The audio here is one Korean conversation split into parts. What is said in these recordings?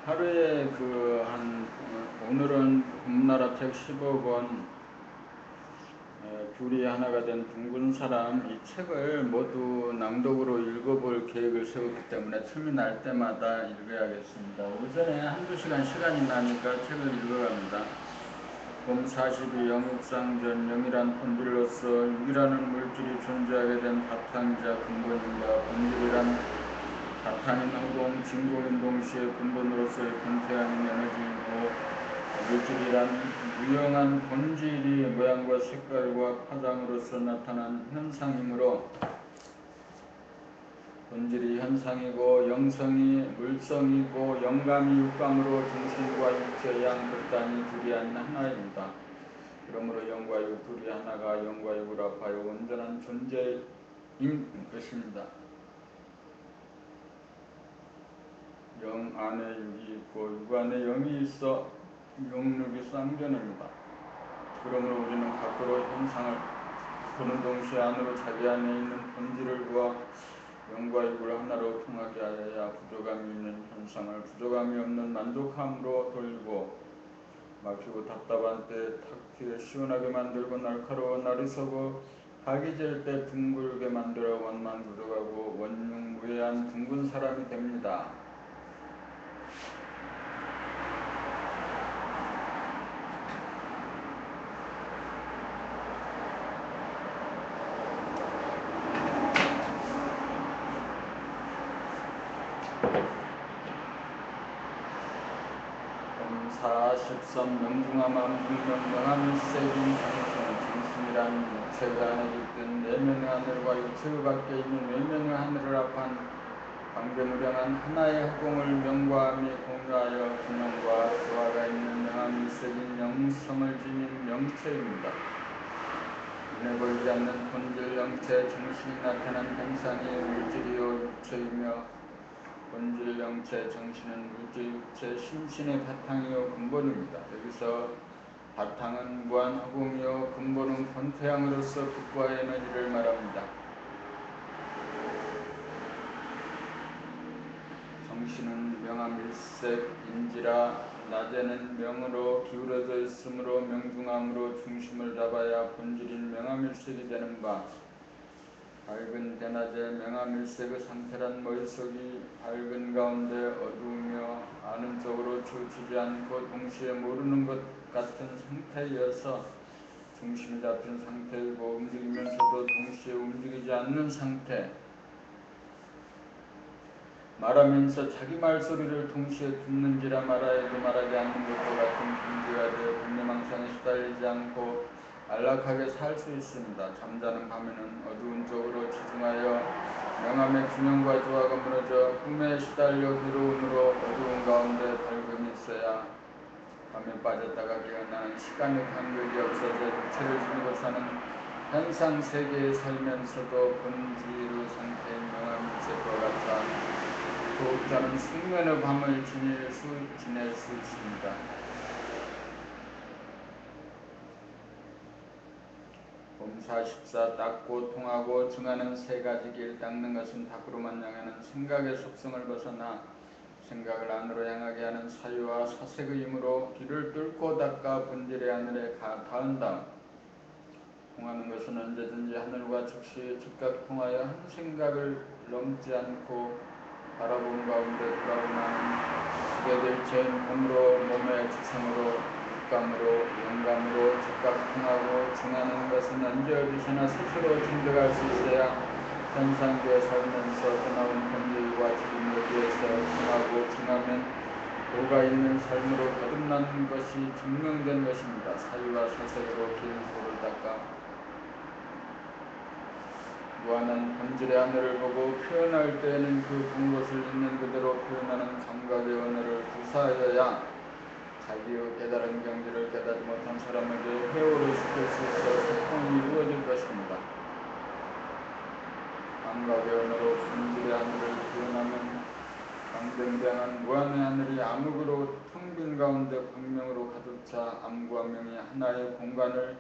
하루에 오늘은 금나라 책 15권 둘이 하나가 된 둥근 사람, 이 책을 모두 낭독으로 읽어볼 계획을 세웠기 때문에 틈이 날 때마다 읽어야겠습니다. 오전에 한두 시간 시간이 나니까 책을 읽어갑니다. 봄 42 영육상전 영이란 본질로서 육이라는 물질이 존재하게 된 바탕이자 근본인가, 본질이란 바탕인 허공, 진공인 동시에 근본으로서의 근태양인 에너지이고, 물질이란 유형한 본질이 모양과 색깔과 파장으로서 나타난 현상이므로 본질이 현상이고 영성이 물성이고 영감이 육감으로 정신과 육체 양 극단이 둘이 아닌 하나입니다. 그러므로 영과 육 둘이 하나가 영과 육을 합하여 온전한 존재인 것입니다. 영 안에 육이 있고 육 안에 영이 있어 영육이 쌍전입니다. 그러므로 우리는 밖으로 현상을 보는 동시에 안으로 자기 안에 있는 본질을 보아 영과 육을 하나로 통하게 하여야 부족함이 있는 현상을 부족함이 없는 만족함으로 돌리고, 막히고 답답한 때 탁 트여 시원하게 만들고, 날카로워 날이서고 각이 질 때 둥글게 만들어 원만 부족하고 원흉무해한 둥근 사람이 됩니다. 범사 13 명중함함 분명명함일색인 정신, 정신이란 육체의 안에 깃든 내면의 하늘과 육체의 밖에 있는 외면의 하늘을 합한 광대무량한 하나의 허공을 명과함이 공유하여 균형과 조화가 있는 명함일색인 영성을 지닌 영체입니다. 눈에 보이지 않는 본질 영체 정신이 나타난 현상이 물질이요 육체이며, 본질 영체 정신은 물질 육체 심신의 바탕이요 근본입니다. 여기서 바탕은 무한 허공이요 근본은 본태양으로서 빛과 에너지를 말합니다. 정신은 명암일색인지라 낮에는 명으로 기울어져 있으므로 명중함으로 중심을 잡아야 본질인 명암일색이 되는 바, 밝은 대낮에 명암일색의 상태란 머릿속이 밝은 가운데 어두우며 아는 쪽으로 치우치지 않고 동시에 모르는 것 같은 상태여서 중심이 잡힌 상태이고, 움직이면서도 동시에 움직이지 않는 상태, 말하면서 자기 말소리를 동시에 듣는지라 말하여도 말하지 않는 것과 같은 분지가 되어 분내망상에 시달리지 않고 안락하게 살 수 있습니다. 잠자는 밤에는 어두운 쪽으로 집중하여 명암의 균형과 조화가 무너져 꿈에 시달려 괴로움으로 어두운 가운데 밝음이 있어야 밤에 빠졌다가 깨어나는 시간의 간격이 없어져 육체를 지니고 사는 현상 세계에 살면서도 본질의 상태인 명암일색과 같아 도업자는 숙면의 밤을 지낼 수 있습니다. 범사 14 닦고 통하고 증하는 세 가지 길. 닦는 것은 밖으로만 향하는 생각의 속성을 벗어나 생각을 안으로 향하게 하는 사유와 사색의 힘으로 길을 뚫고 닦아 본질의 하늘에 닿은 다음, 통하는 것은 언제든지 하늘과 즉각 통하여 한 생각을 넘지 않고 바라본 가운데 돌아보나는 지배들체인 몸으로 몸의 지성으로 육감으로 영감으로 즉각 통하고 증하는 것은 언제 어디서나 스스로 증득할 수 있어야 현상계에 살면서 떠나온 본질과 지금 여기에서 통하고 증하면 도가 있는 삶으로 거듭나는 것이 증명된 것입니다. 사유와 사색으로 긴 도를 닦아 무한한 본질의 하늘을 보고 표현할 때에는 그 본 것을 있는 그대로 표현하는 감각의 언어를 구사하여야 자기의 깨달은 경지를 깨닫지 못한 사람에게 회오를 시킬 수 있어 소통이 이루어질 것입니다. 감각의 언어로 본질의 하늘을 표현하면 광대무량한 무한의 하늘이 암흑으로 텅 빈 가운데 광명으로 가득 차 암과 명이 하나의 공간을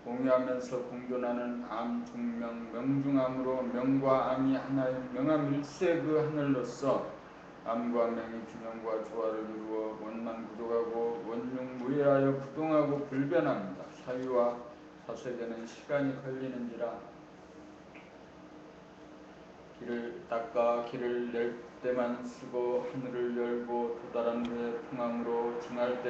공유하면서 공존하는 암, 중명, 명중암으로 명과 암이 하나의 명암일색의 하늘로서 암과 맹이 균형과 조화를 이루어 원만 부족하고 원흉무회하여 부동하고 불변합니다. 사유와 사색에는 시간이 걸리는지라 길을 닦아 길을 낼 때만 쓰고 하늘을 열고 도달한 후에 통함으로 증할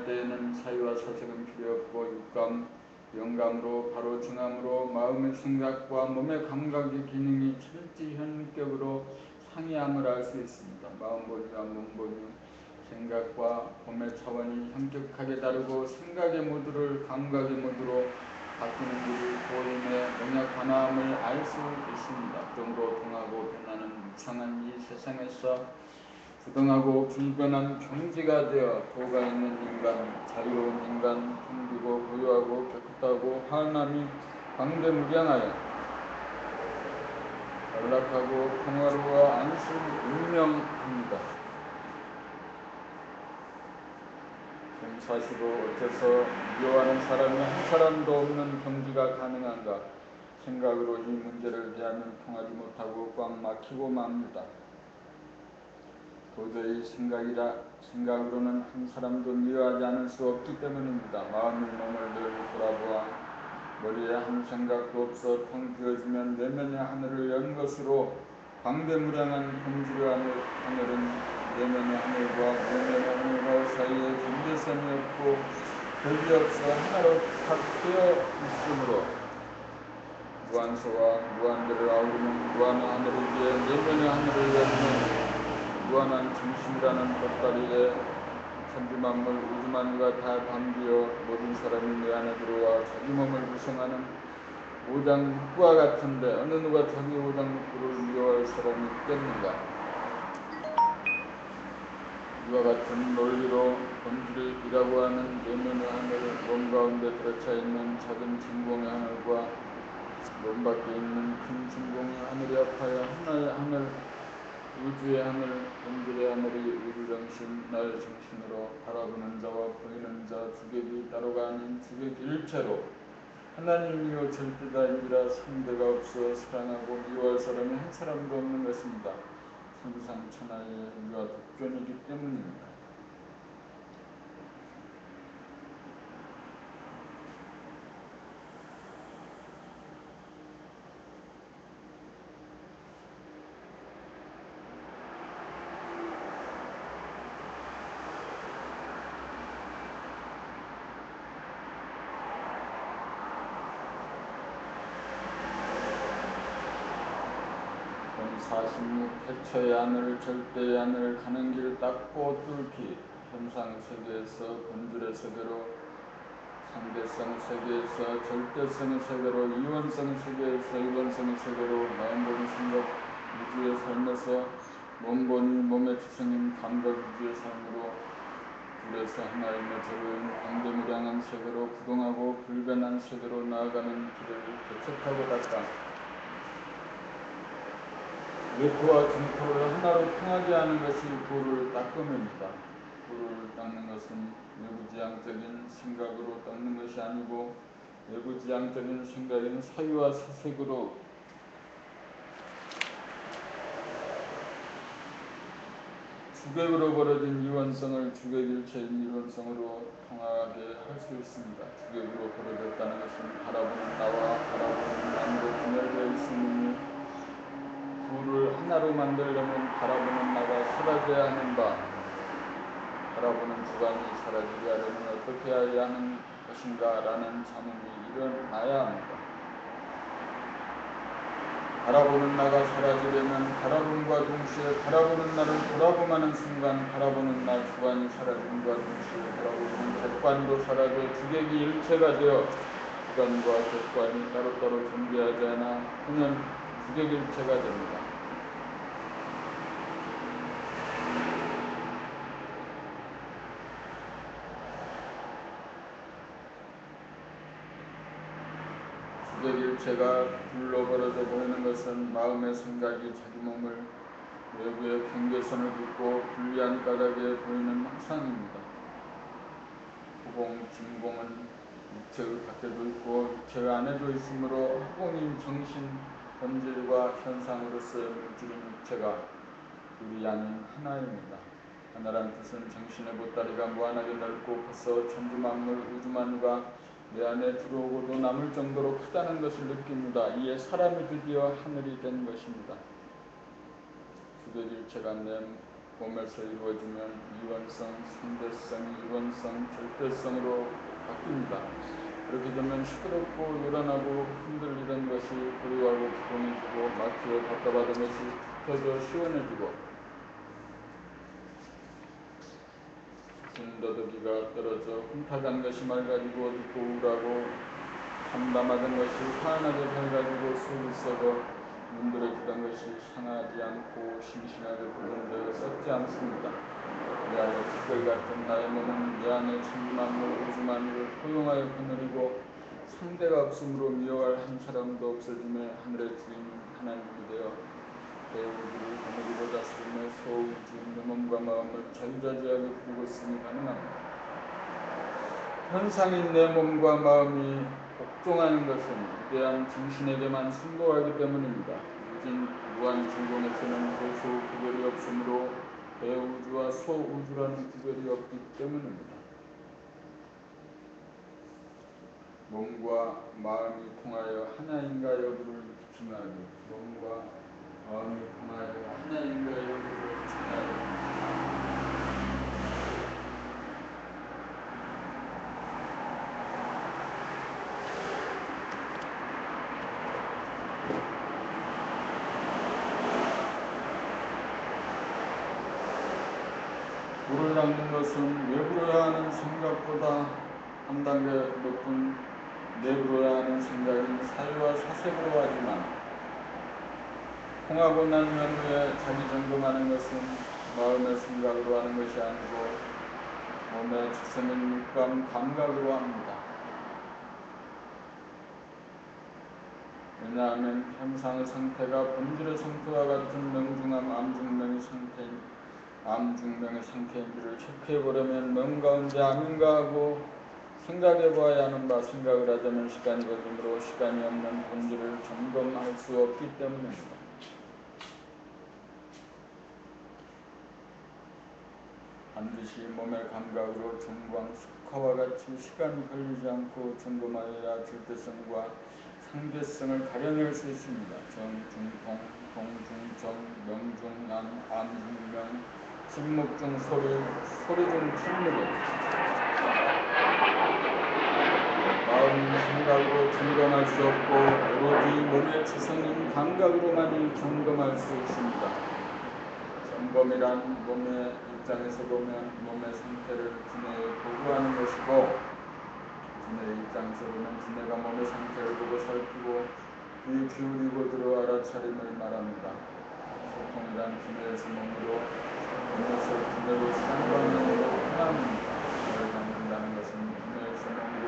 때에는 사유와 사색은 필요 없고 육감 영감으로 바로 증함으로 마음의 생각과 몸의 감각의 기능이 철지 현격으로 상이함을 알 수 있습니다. 마음본유와 몸본유 생각과 몸의 차원이 현격하게 다르고 생각의 모두를 감각의 모두로 바뀌는 일이 보임의 명약 관함을 알 수 있습니다. 그러므로 동하고 변하는 무상한 이 세상에서 부동하고 불변한 경지가 되어 도가 있는 인간, 자유로운 인간, 풍기고 고요하고 깨끗하고 환함이 광대무량하여 안락하고 평화로워 안심 운명합니다. 45. 어째서 미워하는 사람이 한 사람도 없는 경지가 가능한가? 생각으로 이 문제를 대하면 통하지 못하고 꽉 막히고 맙니다. 도저히 생각으로는 한 사람도 미워하지 않을 수 없기 때문입니다. 마음이 몸을 늘 돌아보아 머리에 한 생각도 없어 텅 비어지면 내면의 하늘을 연 것으로 광대무량한 범주의 하늘은 내면의 하늘과 외면의 하늘과 사이에 경계선이 없고 벽이 없어 하나로 탁 되어 있으므로 무한소와 무한대를 아우르는 무한의 하늘이기에 내면의 하늘을 열면 무한한 중심이라는 돛다리에 천지만물 우주만유가 다 담기어 모든 사람이 내 안에 들어와 자기 몸을 구성하는 오장육부와 같은데 어느 누가 자기 오장육부를 미워할 사람이 있겠는가? 이와 같은 논리로 본질이라고 하는 내면의 하늘, 몸 가운데 들어차 있는 작은 진공의 하늘과 몸 밖에 있는 큰 진공의 하늘이 합하여 하나의 하늘, 우주의 하늘, 본질의 하늘이 우주정신, 나의 정신으로 바라보는 자와 보이는 자, 주객이 따로가 아닌 주객 일체로 하나님이요 절대다인이라 상대가 없어 사랑하고 미워할 사람이 한 사람도 없는 것입니다. 천상천하의 우리가 독존이기 때문입니다. 본 46. 태초의 하늘, 절대의 하늘, 가는 길 닦고 뚫기. 현상 세계에서 본질의 세계로, 상대성 세계에서 절대성의 세계로, 이원성 세계에서 일원성의 세계로, 마음보는 생각 우주의 삶에서 몸보니 몸의 지성인 감각 우주의 삶으로 둘에서 하나임의 제로인 광대무량한 세계로 부동하고 불변한 세계로 나아가는 길을 개척하고 닦아 외토와 중토를 하나로 통하게 하는 것이 도를 닦음입니다. 도를 닦는 것은 외부지향적인 생각으로 닦는 것이 아니고 외부지향적인 생각인 사유와 사색으로 주객으로 벌어진 이원성을 주객일체인 이원성으로 통하게 할 수 있습니다. 주객으로 벌어졌다는 것은 바라보는 나와 바라보는 남으로 분열되어 있으니 둘을 하나로 만들려면 바라보는 나가 사라져야 하는 바, 바라보는 주관이 사라지게 하려면 어떻게 해야 하는 것인가 라는 자문이 일어나야 합니다. 바라보는 나가 사라지려면 바라봄과 동시에 바라보는 나를 돌아봄하는 순간 바라보는 나 주관이 사라짐과 동시에 바라보는 객관으로 사라져 주객이 일체가 되어 주관과 객관이 따로따로 존재하지 않아 그냥 주객일체가 됩니다. 주객일체가 둘로 벌어져 보이는 것은 마음의 생각이 자기 몸을 외부의 경계선을 긋고 불리한 까닭에 보이는 형상입니다. 후공, 진공은 육체의 밖에도 있고 육체 안에도 있으므로 후공인 정신, 본질과 현상으로서의 물질인 육체가 둘이 아닌 하나입니다. 하나란 뜻은 정신의 보따리가 무한하게 넓고 커서 천지 만물 우주 만유가 내 안에 들어오고도 남을 정도로 크다는 것을 느낍니다. 이에 사람이 드디어 하늘이 된 것입니다. 수백일체가 내 몸에서 이루어지면 이원성, 상대성, 이원성, 절대성으로 바뀝니다. 그렇게 되면 시끄럽고 요란하고 흔들리던 것이 고요하고 부동해지고 마트에 답답하던 것이 펴져 시원해지고 순더더기가 떨어져 혼탁한 것이 맑아지고 어둡고 우울하고 담담하던 것이 환하게 밝아지고 속이 썩어 문드러지던 것이 상하지 않고 싱싱하게 보존되어 썩지 않습니다. 미안해 티끌 같은 나의 몸은 내 안에 천지만물 우주만유를 포용하여 거느리고 상대가 없으므로 미워할 한 사람도 없어지며 하늘의 주인 하나님이 되어 대우주를 거느리고 다스리며 소우주 내 몸과 마음을 자유자재하게 부리고 쓰니 가능합니다. 현상인 내 몸과 마음이 복종하는 것은 위대한 정신에게만 승복하기 때문입니다. 유진 무한 진공에서는 소수 구별이 없으므로 대우주와 소우주라는 구별이 없기 때문입니다. 몸과 마음이 통하여 하나인가 여부를 증하여 몸과 마음이 통하여 하나인가 여부를 증하여 물을 닦는 것은 외부로야 하는 생각보다 한 단계 높은 내부로야 하는 생각인 사유와 사색으로 하지만 통하고 난 연후에 자기 점검하는 것은 마음의 생각으로 하는 것이 아니고 몸의 직선인 육감 감각으로 합니다. 왜냐하면 현상의 상태가 본질의 상태와 같은 명중함 암중명의 상태인지를 체크해보려면 명 가운데 암인가 하고 생각해보아야 하는 바 생각을 하자면 시간이 걸리므로 시간이 없는 본질을 점검할 수 없기 때문입니다. 반드시 몸의 감각으로 정광, 석화와 같이 시간이 걸리지 않고 점검하여야 절대성과 상대성을 가려낼 수 있습니다. 정, 중, 동, 중, 정, 명, 중, 암, 중, 명, 침묵 중 소리, 소리 중 침묵에 마음이 생각으로 점검할 수 없고 오로지 몸의 지성인 감각으로만이 점검할 수 있습니다. 점검이란 몸의 입장에서 보면 몸의 상태를 두뇌에 보고하는 것이고 두뇌의 입장에서 보면 두뇌가 몸의 상태를 보고 살피고 귀 기울이고 들어 알아차림을 말합니다. 소통이란 두뇌에서 몸에서 두뇌로 상관으로 하나입니다. 두뇌를 담는다는 것은 두뇌에서 몸으로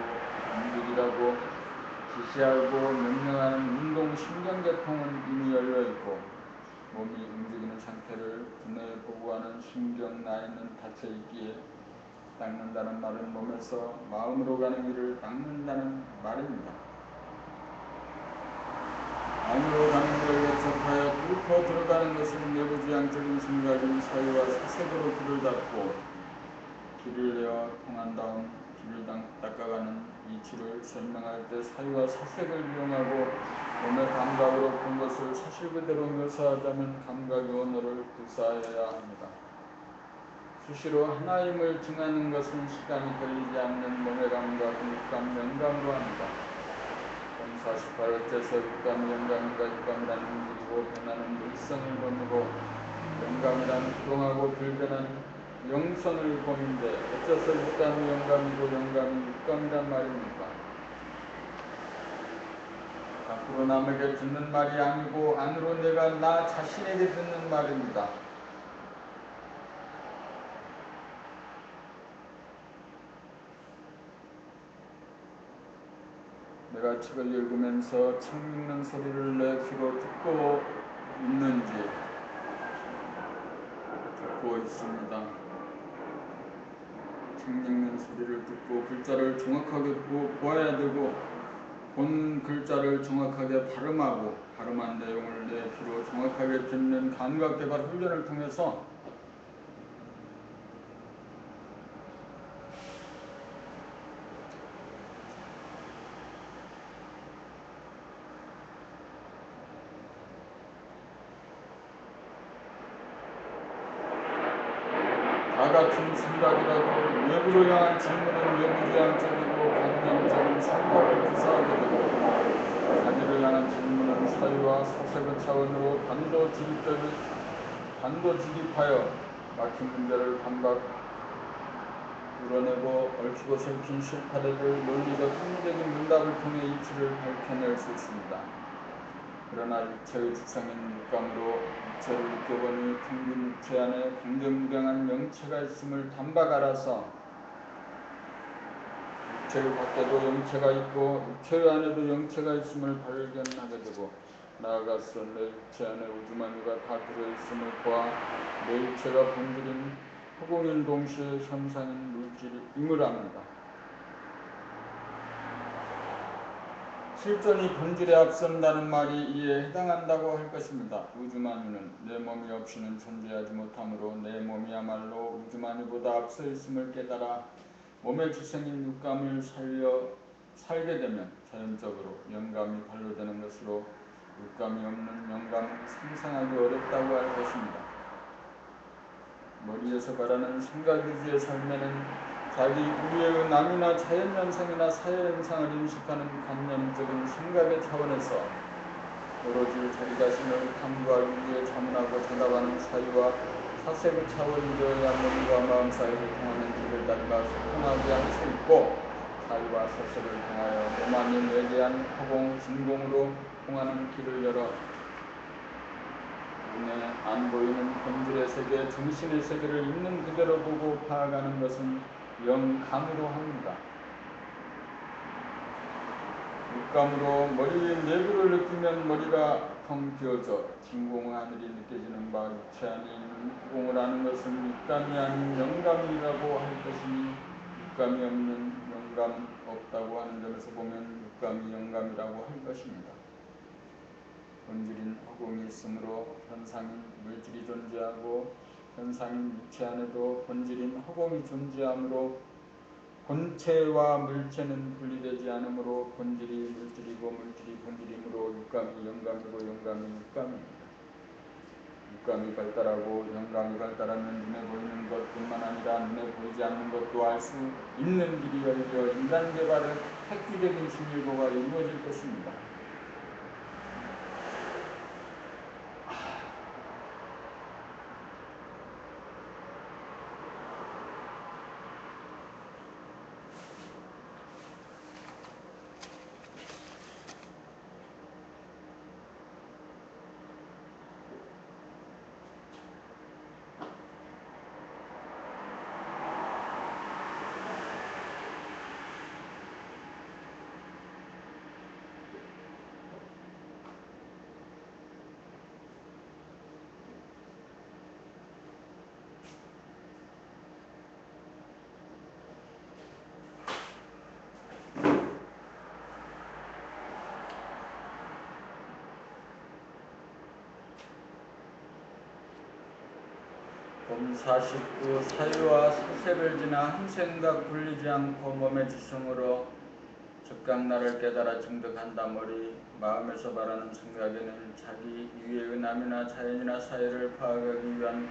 움직이라고 지시하고 명령하는 운동신경계통은 이미 열려있고 몸이 움직이는 상태를 두뇌에 보고하는 신경 라인은 닫혀있기에 닦는다는 말은 몸에서 마음으로 가는 길을 닦는다는 말입니다. 마음으로 가는 길을 접하여 뚫고 들어가는 것은 내부지향적인 생각인 사유와 사색으로 길을 닫고 길을 내어 통한 다음 길을 닦아가는 이치를 설명할 때 사유와 사색을 이용하고 몸의 감각으로 본 것을 사실 그대로 묘사하자면 감각의 언어를 구사해야 합니다. 수시로 하나임을 증하는 것은 시간이 걸리지 않는 몸의 감각, 육감, 영감으로 합니다. 48 어째서 육감이 영감이다. 육감이란 움직이고 변하는 일성을 범이고 영감이란 부동하고 불변한 영성을 범인데 어째서 육감이 영감이고 영감이 육감이란 말입니까? 밖으로 남에게 듣는 말이 아니고 안으로 내가 나 자신에게 듣는 말입니다. 내가 책을 읽으면서 책 읽는 소리를 내 귀로 듣고 있습니다. 책 읽는 소리를 듣고 글자를 정확하게 보아야 되고 본 글자를 정확하게 발음하고 발음한 내용을 내 귀로 정확하게 듣는 감각개발 훈련을 통해서 다 같은 생각이라도 외부로 향한 질문은 외부지향적이고 관념적인 생각을 구사하게 되고 자기를 향한 질문은 사유와 사색의 차원으로 단도직입하여 막힌 문제를 반박 우러내고 얽히고 설킨 실파되들 논리적 합리적인 문답을 통해 이치를 밝혀낼 수 있습니다. 그러나 육체의 특성인 육감으로 육체를 느껴보니 텅빈 육체 안에 강경무량한 영체가 있음을 단박 알아서 육체의 밖에도 영체가 있고 육체 안에도 영체가 있음을 발견하게 되고 나아가서 내 육체 안에 우주만유가 다 들어있음을 보아 내 육체가 본질인 허공인 동시에 현상인 물질임을 압니다. 실존이 본질에 앞선다는 말이 이에 해당한다고 할 것입니다. 우주만유는 내 몸이 없이는 존재하지 못하므로 내 몸이야말로 우주만유보다 앞서 있음을 깨달아 몸의 지성인 육감을 살게 되면 자연적으로 영감이 발로되는 것으로 육감이 없는 영감은 상상하기 어렵다고 할 것입니다. 머리에서 바라는 생각위주의 삶에는 자기 이외의 남이나 자연현상이나 사회현상을 인식하는 관념적인 생각의 차원에서 오로지 자기 자신을 탐구하기 위해 자문하고 대답하는 사유와 사색의 차원이 되어야 몸과 마음 사이를 통하는 길을 닦아 소통하게 할 수 있고 사유와 사색을 통하여 몸 안인 외대한 허공, 진공으로 통하는 길을 열어 눈에 안 보이는 본질의 세계, 정신의 세계를 있는 그대로 보고 파악하는 것은 영감으로 합니다. 육감으로 머리의 내부를 느끼면 머리가 텅 비어져 진공의 하늘이 느껴지는 바 육체 안에 있는 허공을 아는 것은 육감이 아닌 영감이라고 할 것이니 육감이 없는 영감 없다고 하는 점에서 보면 육감이 영감이라고 할 것입니다. 본질인 허공이 있으므로 현상인 물질이 존재하고 현상인 육체 안에도 본질인 허공이 존재하므로 본체와 물체는 분리되지 않으므로 본질이 물질이고 물질이 본질이므로 육감이 영감이고 영감이 육감입니다. 육감이 발달하고 영감이 발달하면 눈에 보이는 것뿐만 아니라 눈에 보이지 않는 것도 알 수 있는 길이 열려 인간 개발의 획기적인 진일보가 이루어질 것입니다. 봄49 사유와 사색을 지나 한 생각 굴리지 않고 몸의 지성으로 즉각 나를 깨달아 증득한다. 머리 마음에서 바라는 생각에는 자기 이외의 남이나 자연이나 사회를 파악하기 위한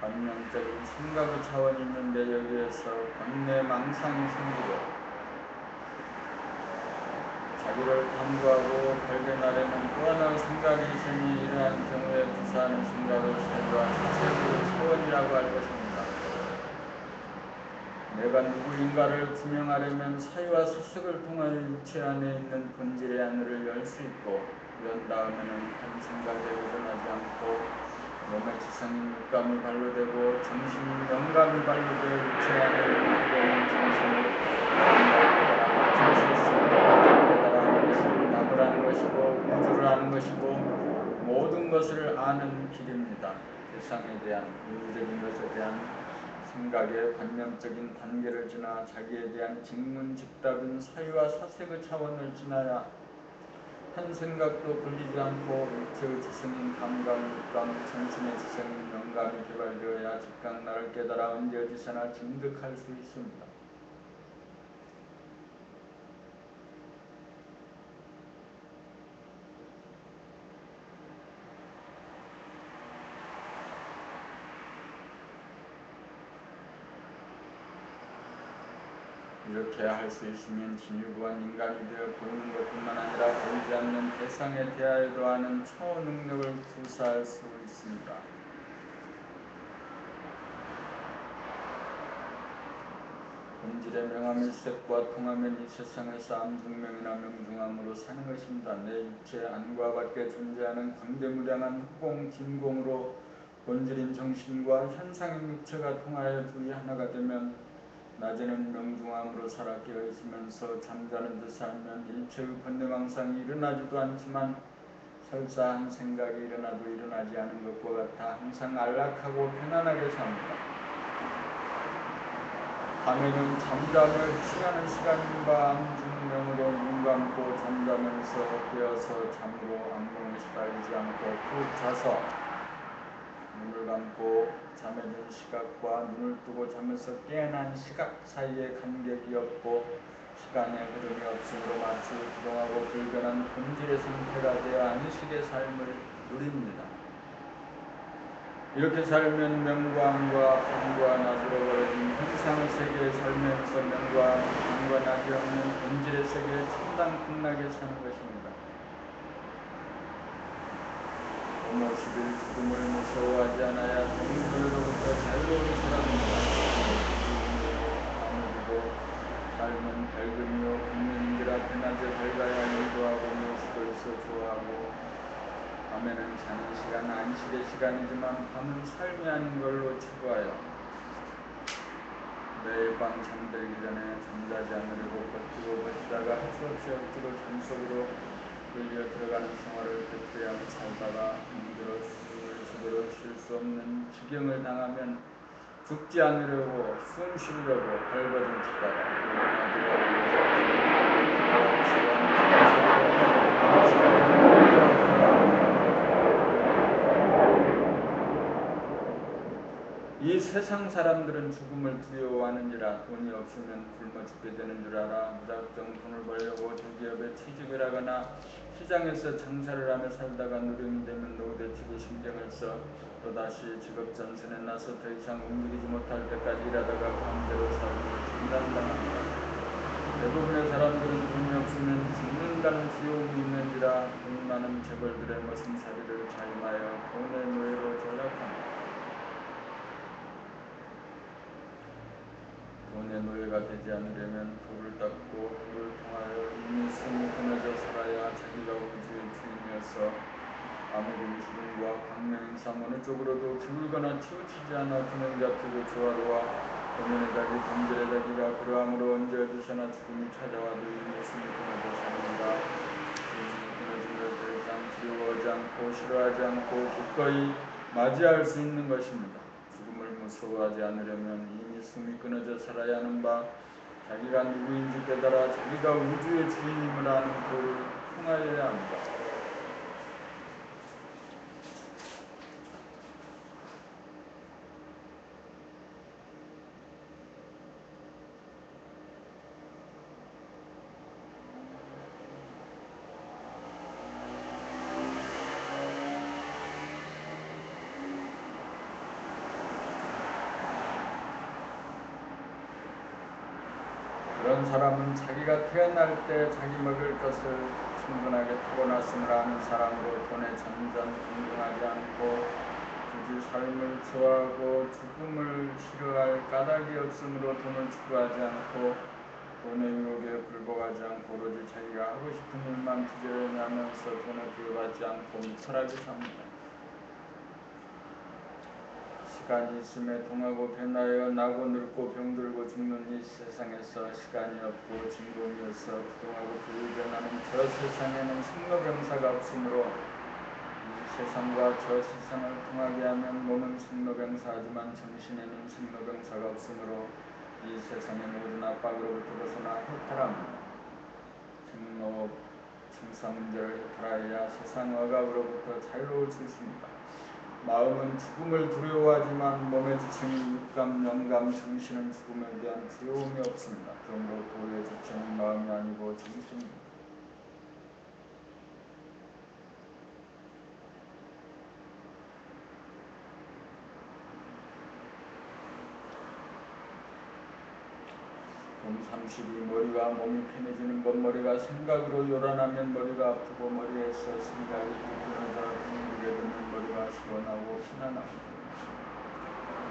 관념적인 생각의 차원이 있는데 여기에서 관내 망상이 생기고 자기를 탐구하고 발견하려는 또 하나의 생각이 있으니 이러한 경우에 구사하는 생각을 사유와 사색의 차원이라고 할 것입니다. 내가 누구인가를 구명하려면 사유와 사색을 통하여 육체 안에 있는 본질의 하늘을 열 수 있고 연 다음에는 한 생각에 의존하지 않고 몸의 지성인 육감이 발로되고 정신인 영감이 발로되어 육체 안에 있는 정신을 깨달아 수 있습니다. 깨달아하는 것은 답을 하는 것이고 우주를 아는 것이고 모든 것을 아는 길입니다. 세상에 대한 의무적인 것에 대한 생각의 관념적인 단계를 지나 자기에 대한 직문즉답인 사유와 사색의 차원을 지나야 한 생각도 걸리지 않고 일체의 지성인 감각, 육감, 정신의 지성인 영감이 개발되어야 즉각 나를 깨달아 언제 어디서나 증득할 수 있습니다. 이렇게 할 수 있으면 진유부한 인간이 되어 보이는 것뿐만 아니라 보이지 않는 대상에 대하여도 하는 초능력을 구사할 수 있습니다. 본질의 명암일색과 통하면 이 세상에서 암중명이나 명중암으로 사는 것입니다. 내 육체 안과 밖에 존재하는 광대무량한 후공, 진공으로 본질인 정신과 현상인 육체가 통하여 둘이 하나가 되면 낮에는 명중암으로 살아 깨어있으면서 잠자는 듯 살면 일체의 번뇌망상이 일어나지도 않지만 설사 한 생각이 일어나도 일어나지 않은 것과 같아 항상 안락하고 편안하게 삽니다. 밤에는 잠자며 휴식하는 시간인가 암중명으로 눈 감고 잠자면서 깨어서 잠으로 악몽에 시달리지 않고 푹 자서 눈을 감고 잠에 든 시각과 눈을 뜨고 잠에서 깨어난 시각 사이에 간격이 없고 시간의 흐름이 없으므로 마치 부동하고 불변한 본질의 상태가 되어 안식의 삶을 누립니다. 이렇게 살면 명과 암과 밤과 낮으로 벌어진 현상의 세계에 살면서 명과 암, 밤과 낮이 없는 본질의 세계에 천당풍락에 사는 것입니다. 부모 10일 죽음을 무서워하지 않아야 동물로부터 자유로운 사람입니다. 아무리도 삶은 밝음이요 국민인들아 대낮에 밝아야 일도하고 무엇이도 있어 좋아하고 밤에는 자는 시간 안식의 시간이지만 밤은 삶이 아닌 걸로 추구하여 매일 밤 잠들기 전에 잠자지 않으려고 버티고 버티다가 할 수 없이 억지로 잠속으로 끌려 들어가는 생활을 베풀이하며 살다가 힘들어 숨을 제대로 쉴 수 없는 지경을 당하면 죽지 않으려고 숨 쉬려고 발버둥 치다가 이 세상 사람들은 죽음을 두려워하느니라. 돈이 없으면 굶어 죽게 되는 줄 알아 무작정 돈을 벌려고 대기업에 취직을 하거나 시장에서 장사를 하며 살다가 누령이 되면 노후대치고 신경을 써 또다시 직업전선에 나서 더 이상 움직이지 못할 때까지 일하다가 강제로 살고 중단당합니다. 대부분의 사람들은 돈이 없으면 죽는다는 두려움이 있는지라 돈 많은 재벌들의 머슴살이를 자임하여 돈의 노예로 전락합니다. 돈의 노예가 되지 않으려면 불을 닦고 불을 통하여 이미 숨이 끊어져 살아야 자기가 우주의 주인이어서 아무리 무수능과 광명행삼 어느 쪽으로도 기울거나 치우치지 않아 균형 잡히고 조화로워 본연의 자기 본질의 자기가 그러함으로 언제 어디서나 죽음이 찾아와도 이미 숨이 끊어져 사는가. 숨이 끊어진 것을 더 이상 두려워하지 않고 싫어하지 않고 기꺼이 맞이할 수 있는 것입니다. 죽음을 무서워하지 않으려면 이미 숨이 끊어져 살아야 하는 바 자기가 누구인지 깨달아 자기가 우주의 주인임을 아는 도를 통하여야 합니다. 그런 사람은 자기가 태어날 때 자기 먹을 것을 충분하게 타고났음을 아는 사람으로 돈에 점점 궁금하지 않고 굳이 삶을 좋아하고 죽음을 싫어할 까닭이 없으므로 돈을 추구하지 않고 돈의 유혹에 굴복하지 않고 오로지 자기가 하고 싶은 일만 부지런히 하면서 돈에 부여받지 않고 무탈하게 삽니다. 시간이 있음에 동하고 변하여 나고 늙고 병들고 죽는 이 세상에서 시간이 없고 진공이어서 부동하고 불변하는 저 세상에는 생로병사가 없으므로 이 세상과 저 세상을 통하게 하면 몸은 생로병사하지만 정신에는 생로병사가 없으므로 이 세상의 모든 압박으로부터 벗어나 해탈합니다. 청사 문제를 해탈하여야 세상 억압으로부터 자유로울 수 있습니다. 마음은 죽음을 두려워하지만 몸의 지성인 육감, 영감, 정신은 죽음에 대한 두려움이 없습니다. 그러므로 도의 지성은 마음이 아니고 정신입니다. 몸 32 머리가 몸이 편해지는 법. 머리가 생각으로 요란하면 머리가 아프고 머리에서 생각이 끊어져 둥글게 되면 머리가 시원하고 편안합니다.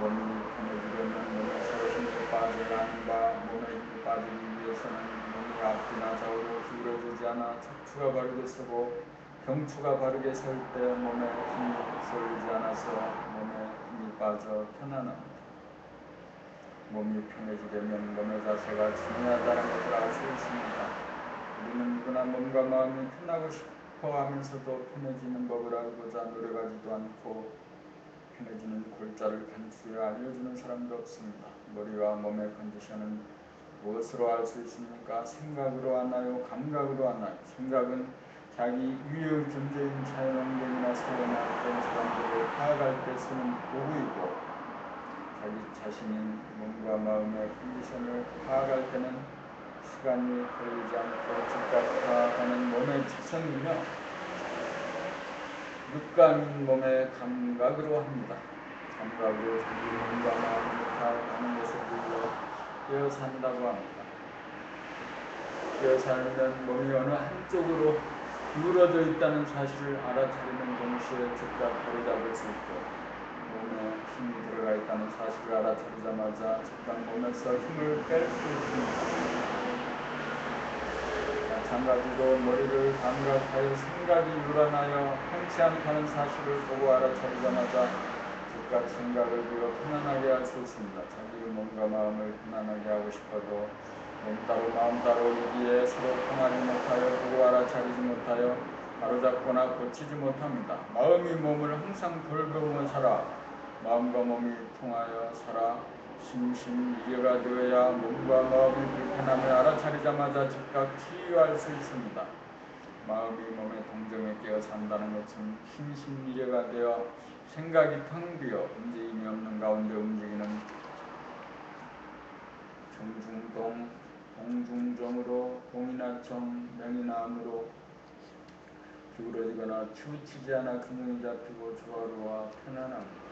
몸이 편해지려면 몸에서 힘이 빠져야 하는가. 몸에 힘이 빠지기 위해서는 몸이 앞뒤나 좌우로 기울어지지 않아 척추가 바르게 서고 경추가 바르게 설 때 몸에 힘이 쏠리지 않아서 몸에 힘이 빠져 편안합니다. 몸이 편해지려면 몸의 자세가 중요하다는 것을 알 수 있습니다. 우리는 누구나 몸과 마음이 편하고 싶어 하면서도 편해지는 법을 알고자 노력하지도 않고 편해지는 골자를 간추려 알려주는 사람도 없습니다. 머리와 몸의 컨디션은 무엇으로 알 수 있습니까? 생각으로 하나요? 감각으로 하나요? 생각은 자기 위의 존재인 자연환경이나 사회나 그런 사람들을 파악할 때 쓰는 도구이고, 자기 자신인 몸과 마음의 컨디션을 파악할 때는 시간이 걸리지 않고 즉각 파악하는 몸의 지성이며, 육감인 몸의 감각으로 합니다. 감각으로 자기 몸과 마음을 파악하는 것을 우리가 깨어 산다고 합니다. 깨어 살면 몸이 어느 한쪽으로 기울어져 있다는 사실을 알아차리는 동시에 즉각 바로잡을 수 있고, 몸에 힘이 들어가 있다는 사실을 알아차리자마자 즉각 몸에서 힘을 뺄 수 있습니다. 마찬가지로 머리를 감각하여 생각이 요란하여 편치 않다는 사실을 보고 알아차리자마자 즉각 생각을 비워 편안하게 할 수 있습니다. 자기 몸과 마음을 편안하게 하고 싶어도 몸 따로 마음 따로이기에 서로 통하지 못하여 보고 알아차리지 못하여 바로잡거나 고치지 못합니다. 마음이 몸을 항상 돌보며 살아 마음과 몸이 통하여 살아 심신이계가 되어야 몸과 마음이 불편함을 알아차리자마자 즉각 치유할 수 있습니다. 마음이 몸의 동정에 깨어 산다는 것은 심신이계가 되어 생각이 텅 비어 움직임이 없는 가운데 움직이는 정중동, 동중정으로 동이나 정, 명이나 암으로 기울어지거나 치우치지 않아 균형이 잡히고 조화로워 편안합니다.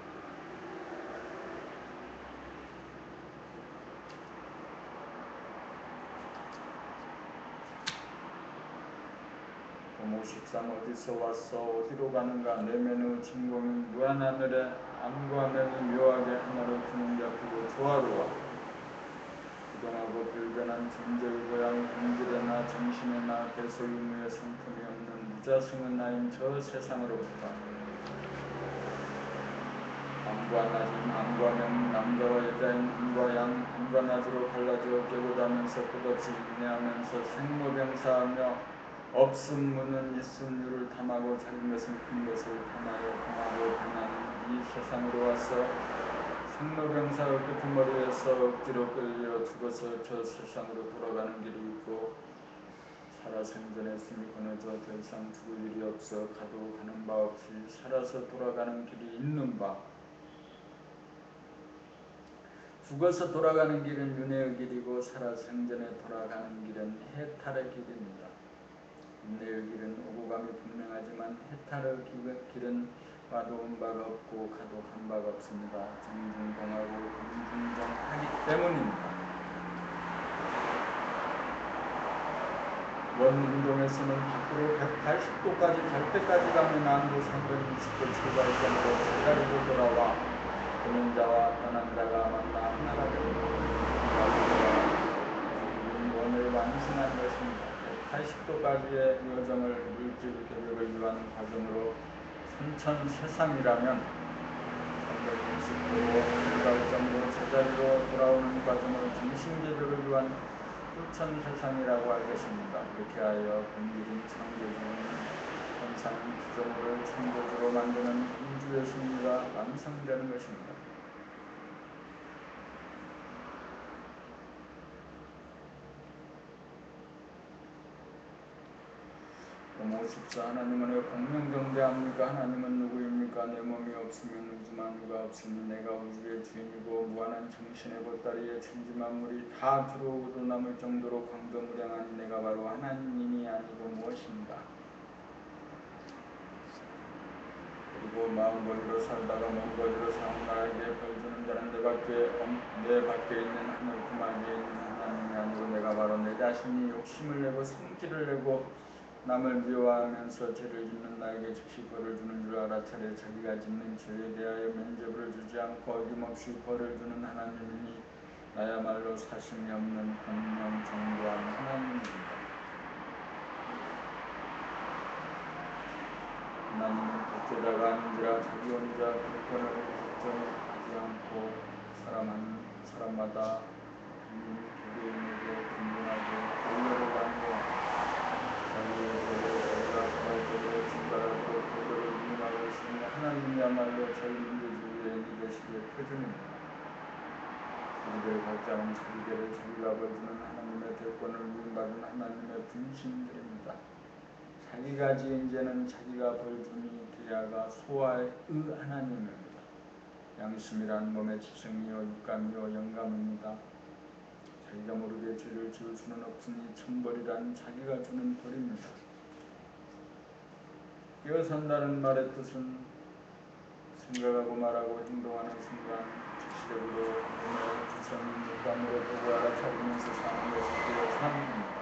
고모 13 어디서 왔어 어디로 가는가 내면의 진공인 무한하늘에 암과 명이 묘하게 하나로 균형 잡히고 조화로워 부동하고 불변한 존재의 고향 본질에나 정신에나 대소유무의 성품이 없는 무자성의 나인 저 세상으로부터 밤과 낮인 암과 명, 남자와 여자인陰과 양, 밤과 낮으로 갈라져 깨고자면서 끝없이 인내하면서 생로병사하며 없음 무는 있음 유를 탐하고 작은 것은 큰 것을 탐하여 공하고 변하는 이 세상으로 와서 생로병사의 끄트머리에서 억지로 끌려 죽어서 저 세상으로 돌아가는 길이 있고, 살아생전에 숨이 끊어져 더 이상 죽을 일이 없어 가도 가는 바 없이 살아서 돌아가는 길이 있는 바, 죽어서 돌아가는 길은 윤회의 길이고 살아생전에 돌아가는 길은 해탈의 길입니다. 윤회의 길은 오고 감이 분명하지만 해탈의 길은 와도 온 바가 없고 가도 간 바가 없습니다. 정중동하고 동중정하기 때문입니다. 원운동에서는 밖으로 180도까지 갈 때까지 가면 안도 360도 출발점으로 제자리로 돌아와 보는 자와 떠난 자가 만나 하나가 됩니다. 원을 완성한 것입니다. 180도까지의 여정을 물질 개벽을 위한 과정으로 선천세상이라면 360도로 출발점으로 제자리로 돌아오는 과정을 정신개벽을 위한 후천세상이라고 할 것입니다. 이렇게 하여 본질인 창조주는 현상 구조물을 창조주로 만드는 우주의 승리가 완성되는 것입니다. 514 하나님은 왜 공명정대합니까? 하나님은 누구입니까? 내 몸이 없으면 우주 만유가 없으니 내가 우주의 주인이고 무한한 정신의 보따리에 천지 만물이 다 들어오고도 남을 정도로 광범위량하니 내가 바로 하나님이 아니고 무엇인가? 그리고 마음거리로 살다가 몸거리로 사는 나에게 벌주는 자는 내 밖에 있는 하늘 구마기에 있는 하나님이 아니고 내가 바로 내 자신이 욕심을 내고 성질을 내고 남을 미워하면서 죄를 짓는 나에게 즉시 벌을 주는 줄 알아차례 자기가 짓는 죄에 대하여 면죄부를 주지 않고 어김없이 벌을 주는 하나님이니 나야말로 사심이 없는 공명정교한 하나님입니다. 하나님은 독재자가 아닌지라 자기 혼자 불권을 걱정하지 않고 사람마다 개개인에게 분분하게 권력을 받고 자기의 죄를 자기가 포괄적으로 증발하고 도덕을 위임하고 있으니 하나님이야말로 저희 민주주의의 리더십의 표준입니다. 우리들 각자는 자기 죄를 자기가 벌주는 하나님의 대권을 위임받은 하나님의 분신들입니다. 자기가 지은 죄는 자기가 벌주니 그야가 소아의 하나님입니다. 양심이란 몸의 지성이요 육감이요 영감입니다. 자기가 모르게 죄를 지을 수는 없으니 천벌이란 자기가 주는 벌입니다. 깨어 산다는 말의 뜻은 생각하고 말하고 행동하는 순간 즉시적으로 몸의 지성인 육감으로 보고 알아차리면서 사는 것이 깨어 삶입니다.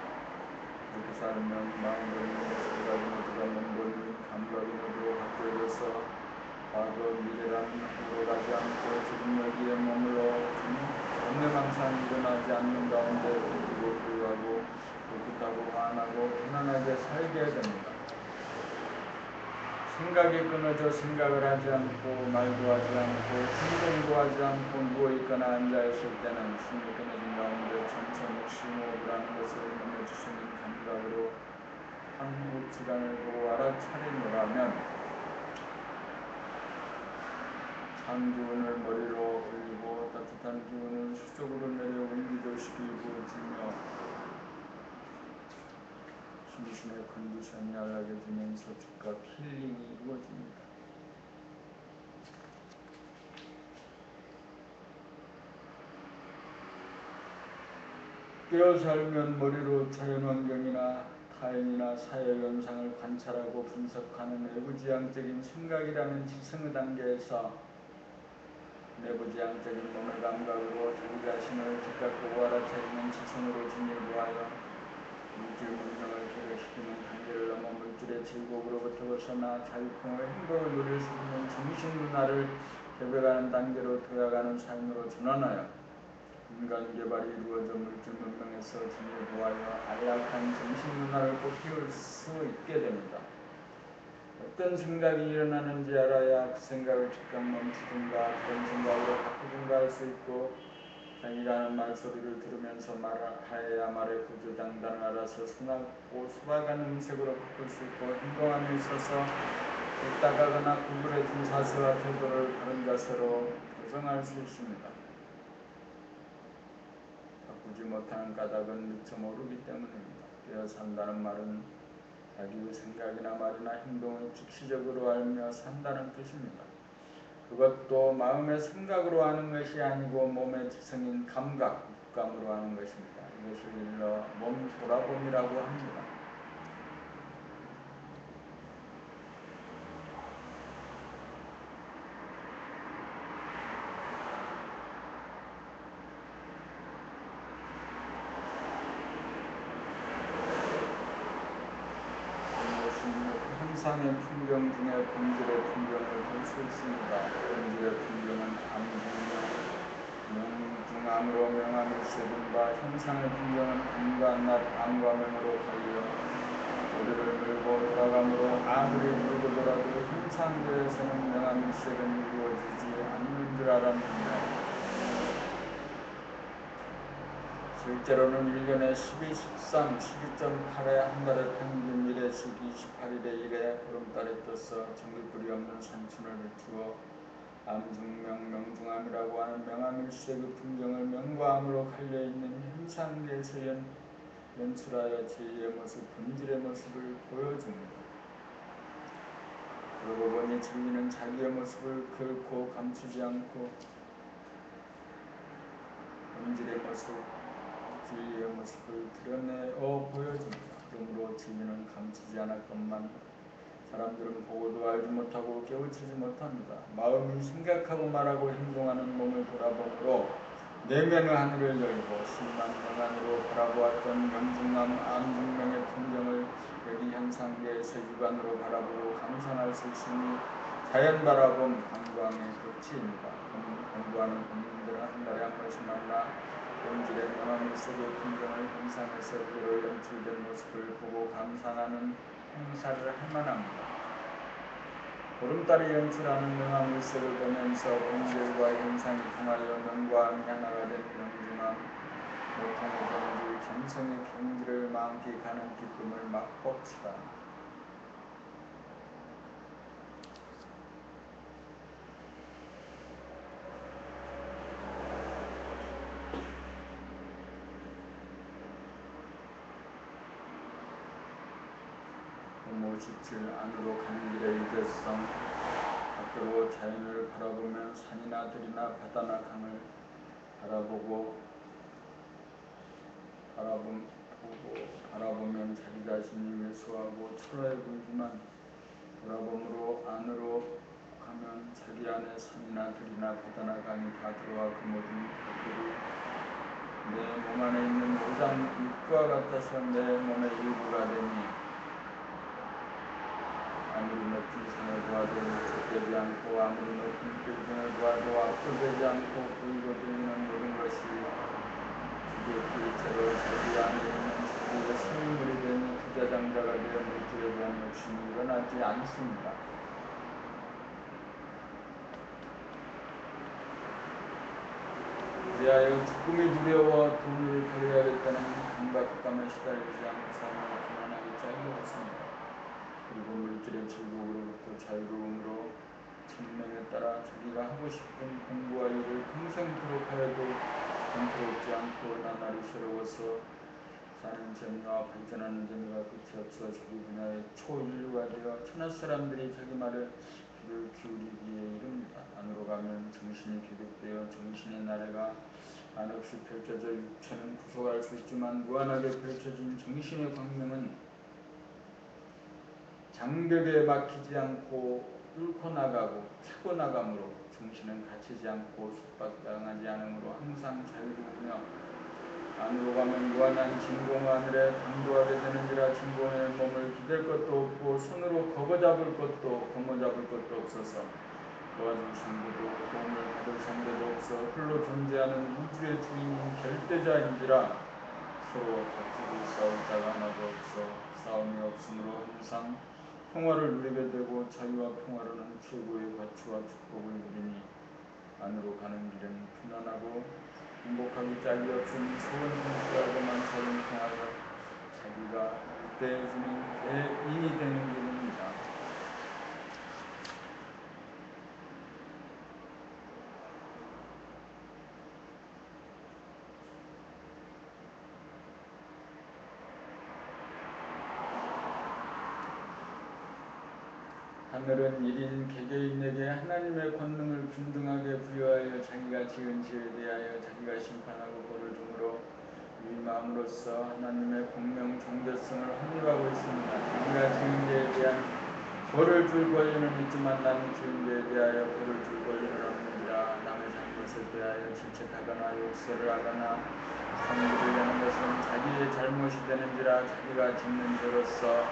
그렇게 살면 마음거리는 생각이 모두가 몸거리는 감각이 모두 바뀌어져서 과거 미래라는 후로 가지 않고 지금 여기에 머물러 원내망상 일어나지 않는 가운데 기쁘고 부유하고 꿋꿋하고 환하고 편안하게 살게 됩니다. 생각이 끊어져 생각을 하지 않고 말도 하지 않고 행동도 하지 않고 누워있거나 앉아있을 때는 숨이 끊어진 가운데 천천히 심호흡이라는 것을 몸의 지성인 감각으로 한 호흡 시간을 보고 알아차리노라면 찬 기운을 머리로 올리고 따뜻한 기운을 수족으로 내려온 기도식이 부어지며 심신의 컨디션이 안락해지면서 즉각 힐링이 이루어집니다. 깨어 살면 머리로 자연환경이나 타인이나 사회현상을 관찰하고 분석하는 외부지향적인 생각이라는 지성의 단계에서 내부지향적인 몸의 감각으로 자기 자신을 즉각 보고 알아차리는 지성으로 진입하여 물질 문명을 개혁시키는 단계를 넘어 물질의 제국으로부터 벗어나 자유풍의 행복을 누릴 수 있는 정신 문화를 개벽하는 단계로 도약하는 삶으로 전환하여 인간 개발이 이루어져 물질 문명에서 진입하여 안락한 정신 문화를 꽃피울 수 있게 됩니다. 어떤 생각이 일어나는지 알아야 그 생각을 즉각 멈추든가 다른 생각으로 바꾸든가 할 수 있고 자기가 하는 말소리를 들으면서 말하여야 말의 구조장단을 알아서 순하고 수박한 음색으로 바꿀 수 있고 행동함에 있어서 뚝딱하거나 구부러진 자세와 태도를 바른 자세로 교정할 수 있습니다. 바꾸지 못하는 까닭은 미처 모르기 때문입니다. 깨어 산다는 말은 자기의 생각이나 말이나 행동을 즉시적으로 알며 산다는 뜻입니다. 그것도 마음의 생각으로 하는 것이 아니고 몸의 지성인 감각, 육감으로 하는 것입니다. 이것을 일러 몸 돌아봄이라고 합니다. 형상의 풍경 중에 본질의 풍경을 볼 수 있습니다. 본질의 풍경은 명중암으로 명암일색인과 형상의 풍경은 밤과 낮, 밤과 명으로 갈려 우리를 물고 돌아가므로 아무리 물고 돌아도 형상대에서는 명암일색은 이루어지지 않는 줄 알았는데 실제로는 1년에 12, 13, 12.8에 한 달의 평균 1회 즉 28일에 1회 보름달에 떠서 전깃불이 없는 산천을 비추어 암중명 명중암이라고 하는 명암일색의 풍경을 명과 암으로 갈려있는 형상대에서의 연출하여 제2의 모습, 본질의 모습을 보여줍니다. 그러고 보니 진리는 자기의 모습을 결코 감추지 않고 본질의 모습, 진리의 모습을 드러내어 보여줍니다. 그러므로 진리는 감추지 않았건만 사람들은 보고도 알지 못하고 깨우치지 못합니다. 마음이 생각하고 말하고 행동하는 몸을 돌아보므로 내면의 하늘을 열고 10만 년 안으로 바라보았던 명중함 안중명의 풍경을 여기 현상계에서 육안으로 바라보고 감상할 수 있으니 자연 바라봄 관광의 극치입니다. 공부하는 국민들은 한 달에 한 번씩 만나 본질의 명암 속의 풍경을 현상에서 그대로 연출된 모습을 보고 감상하는 행사를 할 만합니다. 보름달이 연출하는 명암 일색을 보면서 본질과 현상이 통하여 명과 암이 하나가 된 명중함 모통의 경지 견성의 경지를 만끽하는 기쁨을 맛봅시다. 고모 17 안으로 가는 길의 유대성 밖으로 자연을 바라보면 산이나 들이나 바다나 강을 바라보면 자기 자신이 왜소하고 초라해 보이지만 돌아봄으로 안으로 가면 자기 안에 산이나 들이나 바다나 강이 다 들어와 그 모든 것들이 내 몸 안에 있는 오장 육과 같아서 내 몸의 일부가 되니 아무리 높은 산을 보아도 위축되지 않고 아무리 높은 빌딩을 보아도 압도되지 않고 보이고 들리는 모든 것이 기계끼리처럼 자기 안에 있는 자기의 생물이 되니 부자장자가 되어 물질에 대한 욕심이 일어나지 않습니다. 그리하여 죽음이 두려워 돈을 벌여야겠다는 강박감에 시달리지 않고 삶을 편안하게 살고 있습니다. 그리고 물질의 즐거움으로부터 자유로움으로 천명에 따라 자기가 하고 싶은 공부와 일을 평생토록 하여도 공포롭지 않고 나날이 새로워서 사는 재미와 발전하는 재미가 끝이 없어 자기 분야의 초인류가 되어 천하 사람들이 자기 말에 귀를 기울이기에 이릅니다. 안으로 가면 정신이 교육되어 정신의 나래가 한없이 펼쳐져 육체는 구속할 수 있지만 무한하게 펼쳐진 정신의 광명은 장벽에 막히지 않고 뚫고 나가고 차고 나감으로 정신은 갇히지 않고 속박당하지 않으므로 항상 자유로우며 안으로 가면 무한한 진공 하늘에 당도하게 되는지라 진공의 몸을 기댈 것도 없고 손으로 거머잡을 것도 없어서 도와줄 상대도 도움을 받을 상대도 없어 홀로 존재하는 우주의 주인인 결대자인지라 서로 다투고 싸울 자가 하나도 없어 싸움이 없으므로 항상 평화를 누리게 되고 자유와 평화로는 최고의 가치와 축복을 누리니 안으로 가는 길은 편안하고 행복하기 짝이 없으니 소원 성취하고만 삶을 통하여 자기가 일대해주는 대인이 되는 길입니다. 하늘은 1인 개개인에게 하나님의 권능을 균등하게 부여하여 자기가 지은 죄에 대하여 자기가 심판하고 벌을 주므로 위임함으로써 하나님의 공명 정대성을 확립하고 있습니다. 자기가 지은 죄에 대한 벌을 줄 권리는 있지만 남이 지은 죄에 대하여 벌을 줄 권리는 없느니라. 남의 잘못에 대하여 질책하거나 욕설을 하거나 성질을 내는 것은 자기의 잘못이 되는지라. 자기가 짓는 죄로서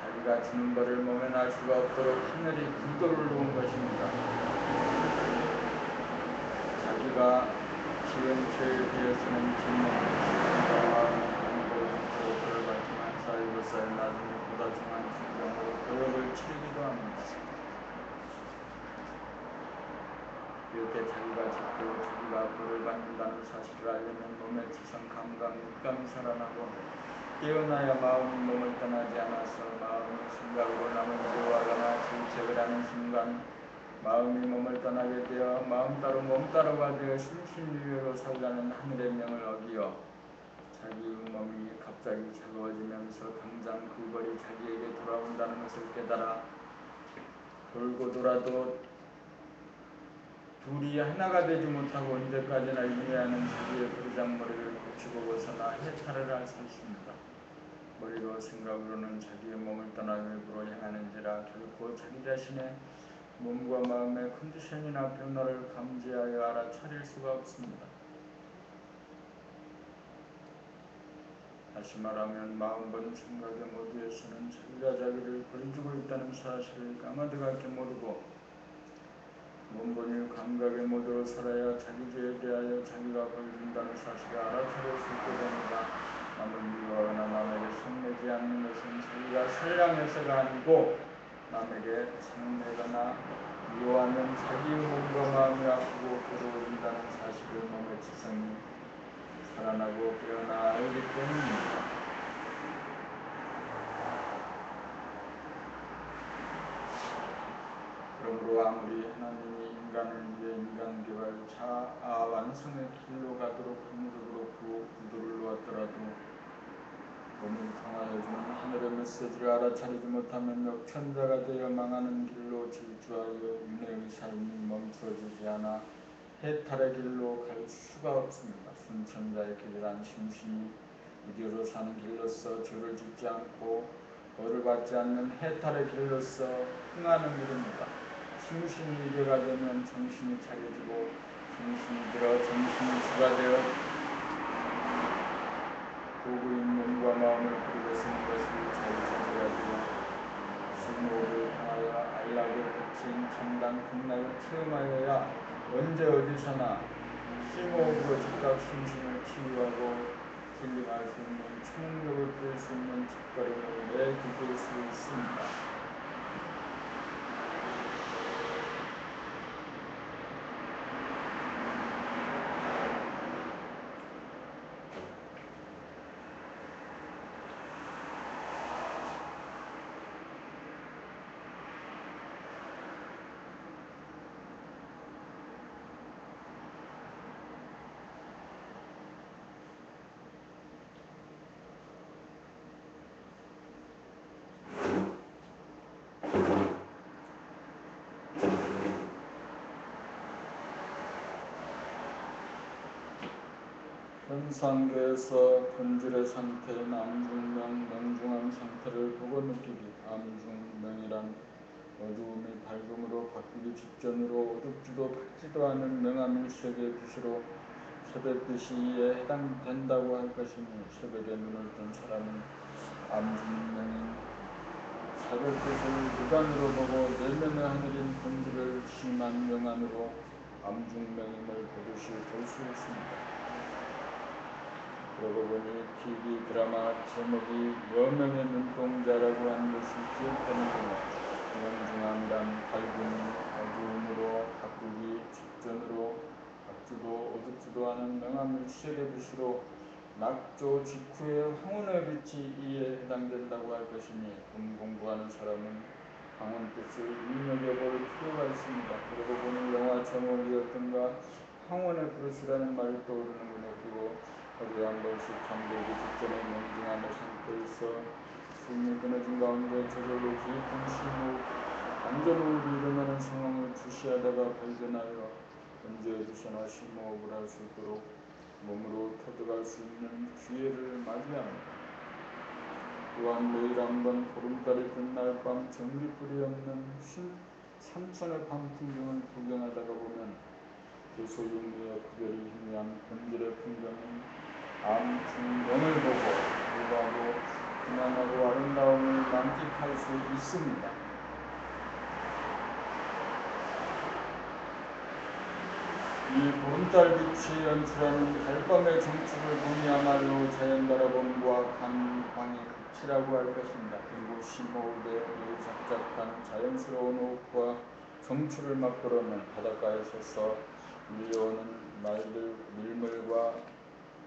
자기가 지는 벌을 모면할 수가 없도록 하늘이 구도를 놓은 것입니다. 자기가 지은 죄에 대해서는 짓는 마음이 강도로 벌을 받지만 쌓이고 쌓인 나중에 보다 중한 진정으로 고역을 치르기도 합니다. 이렇게 자기가 짓고 자기가 벌을 받는다는 사실을 알려면 몸의 지성, 감각, 육감이 살아나고 깨어나야 마음이 몸을 떠나지 않아서 마음이 생각으로 남을 미워하거나 질책을 하는 순간 마음이 몸을 떠나게 되어 마음 따로 몸 따로가 되어 심신유예로 살라는 하늘의 명을 어기어 자기 몸이 갑자기 차가워지면서 당장 그 벌이 자기에게 돌아온다는 것을 깨달아 돌고 돌아도 둘이 하나가 되지 못하고 언제까지나 이해하는 자기의 부르장머리를 고치고 벗어나 해탈을 할 수 있습니다. 머리로 생각으로는 자기의 몸을 떠나 외부로 향하는지라 결코 자기 자신의 몸과 마음의 컨디션이나 변화를 감지하여 알아차릴 수가 없습니다. 다시 말하면 마음과 생각의 모두에서는 자기가 자기를 버려주고 있다는 사실을 까마득하게 모르고 몸본일 감각의 모두로 살아야 자기죄에 대하여 자기가 벌준다는 사실을 알아차릴 수 있게 됩니다. 남을 미워하거나 남에게 성내지 않는 것은 자기가 선량해서가 아니고 남에게 성내거나 미워하면 자기의 몸과 마음이 아프고 괴로워진다는 사실을 몸의 지성이 살아나고 깨어나 알기 때문입니다. 그러므로 아무리 하나님이 인간을 위해 인간개발 자아 완성의 길로 가도록 합리적으로 구도를 놓았더라도 몸을 통하여 주는 하늘의 메시지를 알아차리지 못하면 역천자가 되어 망하는 길로 질주하여 윤회의 삶이 멈춰지지 않아 해탈의 길로 갈 수가 없습니다. 순천자의 길이란 심신이 의지로 사는 길로서 죄를 짓지 않고 벌을 받지 않는 해탈의 길로서 흥하는 길입니다. 심신이 이래가 되면 정신이 차려지고 정신이 들어 정신이 주가 되어 도구인 몸과 마음을 부르고 쓰는 것이 자유천재가 되어 심호흡을 향하여 안락의 빛인 참단 극락을 체험하여야 언제 어디서나 심호흡으로 즉각 심신을 치유하고 힐링할 수 있는 초능력을 부릴 수 있는 첫걸음을 내디딜 수 있습니다. 현상계에서 본질의 상태, 암중명, 명중한 상태를 보고 느끼기. 암중명이란 어두움이 밝음으로 바뀌기 직전으로 어둡지도 밝지도 않은 명암일색의 빛으로 새벽빛이 이에 해당된다고 할 것이니 새벽에 눈을 뜬 사람은 암중명인 새벽빛을 육안으로 보고 내면의 하늘인 본질을 심한 명안으로 암중명임을 보듯이 볼 수 있습니다. 그러고 보니 TV 드라마 제목이 여명의 눈동자라고 하는 것이 기억되는군요. 명중함이란 밝은 어두움으로 바꾸기 직전으로 밝지도 어둡지도 않은 명암일색의 빛으로 낙조 직후의 황혼의 빛이 이에 해당된다고 할 것이니 공부하는 사람은 황혼빛을 입력해볼 필요가 있습니다. 그러고 보니 영화 제목이었던가 황혼의 그릇이라는 말이 떠오르는군요. 그리고 하루에 한 번씩 잠들기 직전에 명중함의 상태에서 숨이 끊어진 가운데 저절로 깊은 심호흡, 안전호흡이 일어나는 상황을 주시하다가 발견하여 언제 어디서나 심호흡을 할 수 있도록 몸으로 터득할 수 있는 기회를 맞이합니다. 또한 매일 한 번 보름달이 뜬 날 밤 전기불이 없는 삼천의 밤 풍경을 구경하다가 보면 대소육미의 구별이 희미한 본질의 풍경인 암중명을 보고 불구하고 편안하고 아름다움을 만끽할 수 있습니다. 이 보름달빛이 연출하는 달밤의 정축을 보니야말로 자연 바라봄과 감광의 끝이라고 할 것입니다. 그리고 심호흡에 작작한 자연스러운 호흡과 정축을 맛보려면 바닷가에 서서 밀려오는 밀물과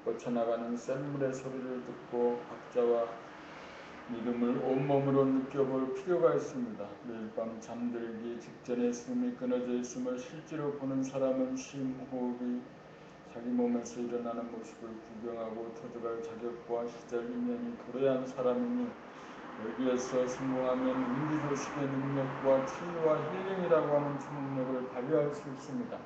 뻗쳐나가는 샘물의 소리를 듣고 박자와 리듬을 온몸으로 느껴볼 필요가 있습니다. 매일 밤 잠들기 직전에 숨이 끊어져 있음을 실제로 보는 사람은 심호흡이 자기 몸에서 일어나는 모습을 구경하고 터득할 자격과 시절 인연이 도래한 사람이니 여기에서 성공하면 인지도식의 능력과 치유와 힐링이라고 하는 초능력을 발휘할 수 있습니다.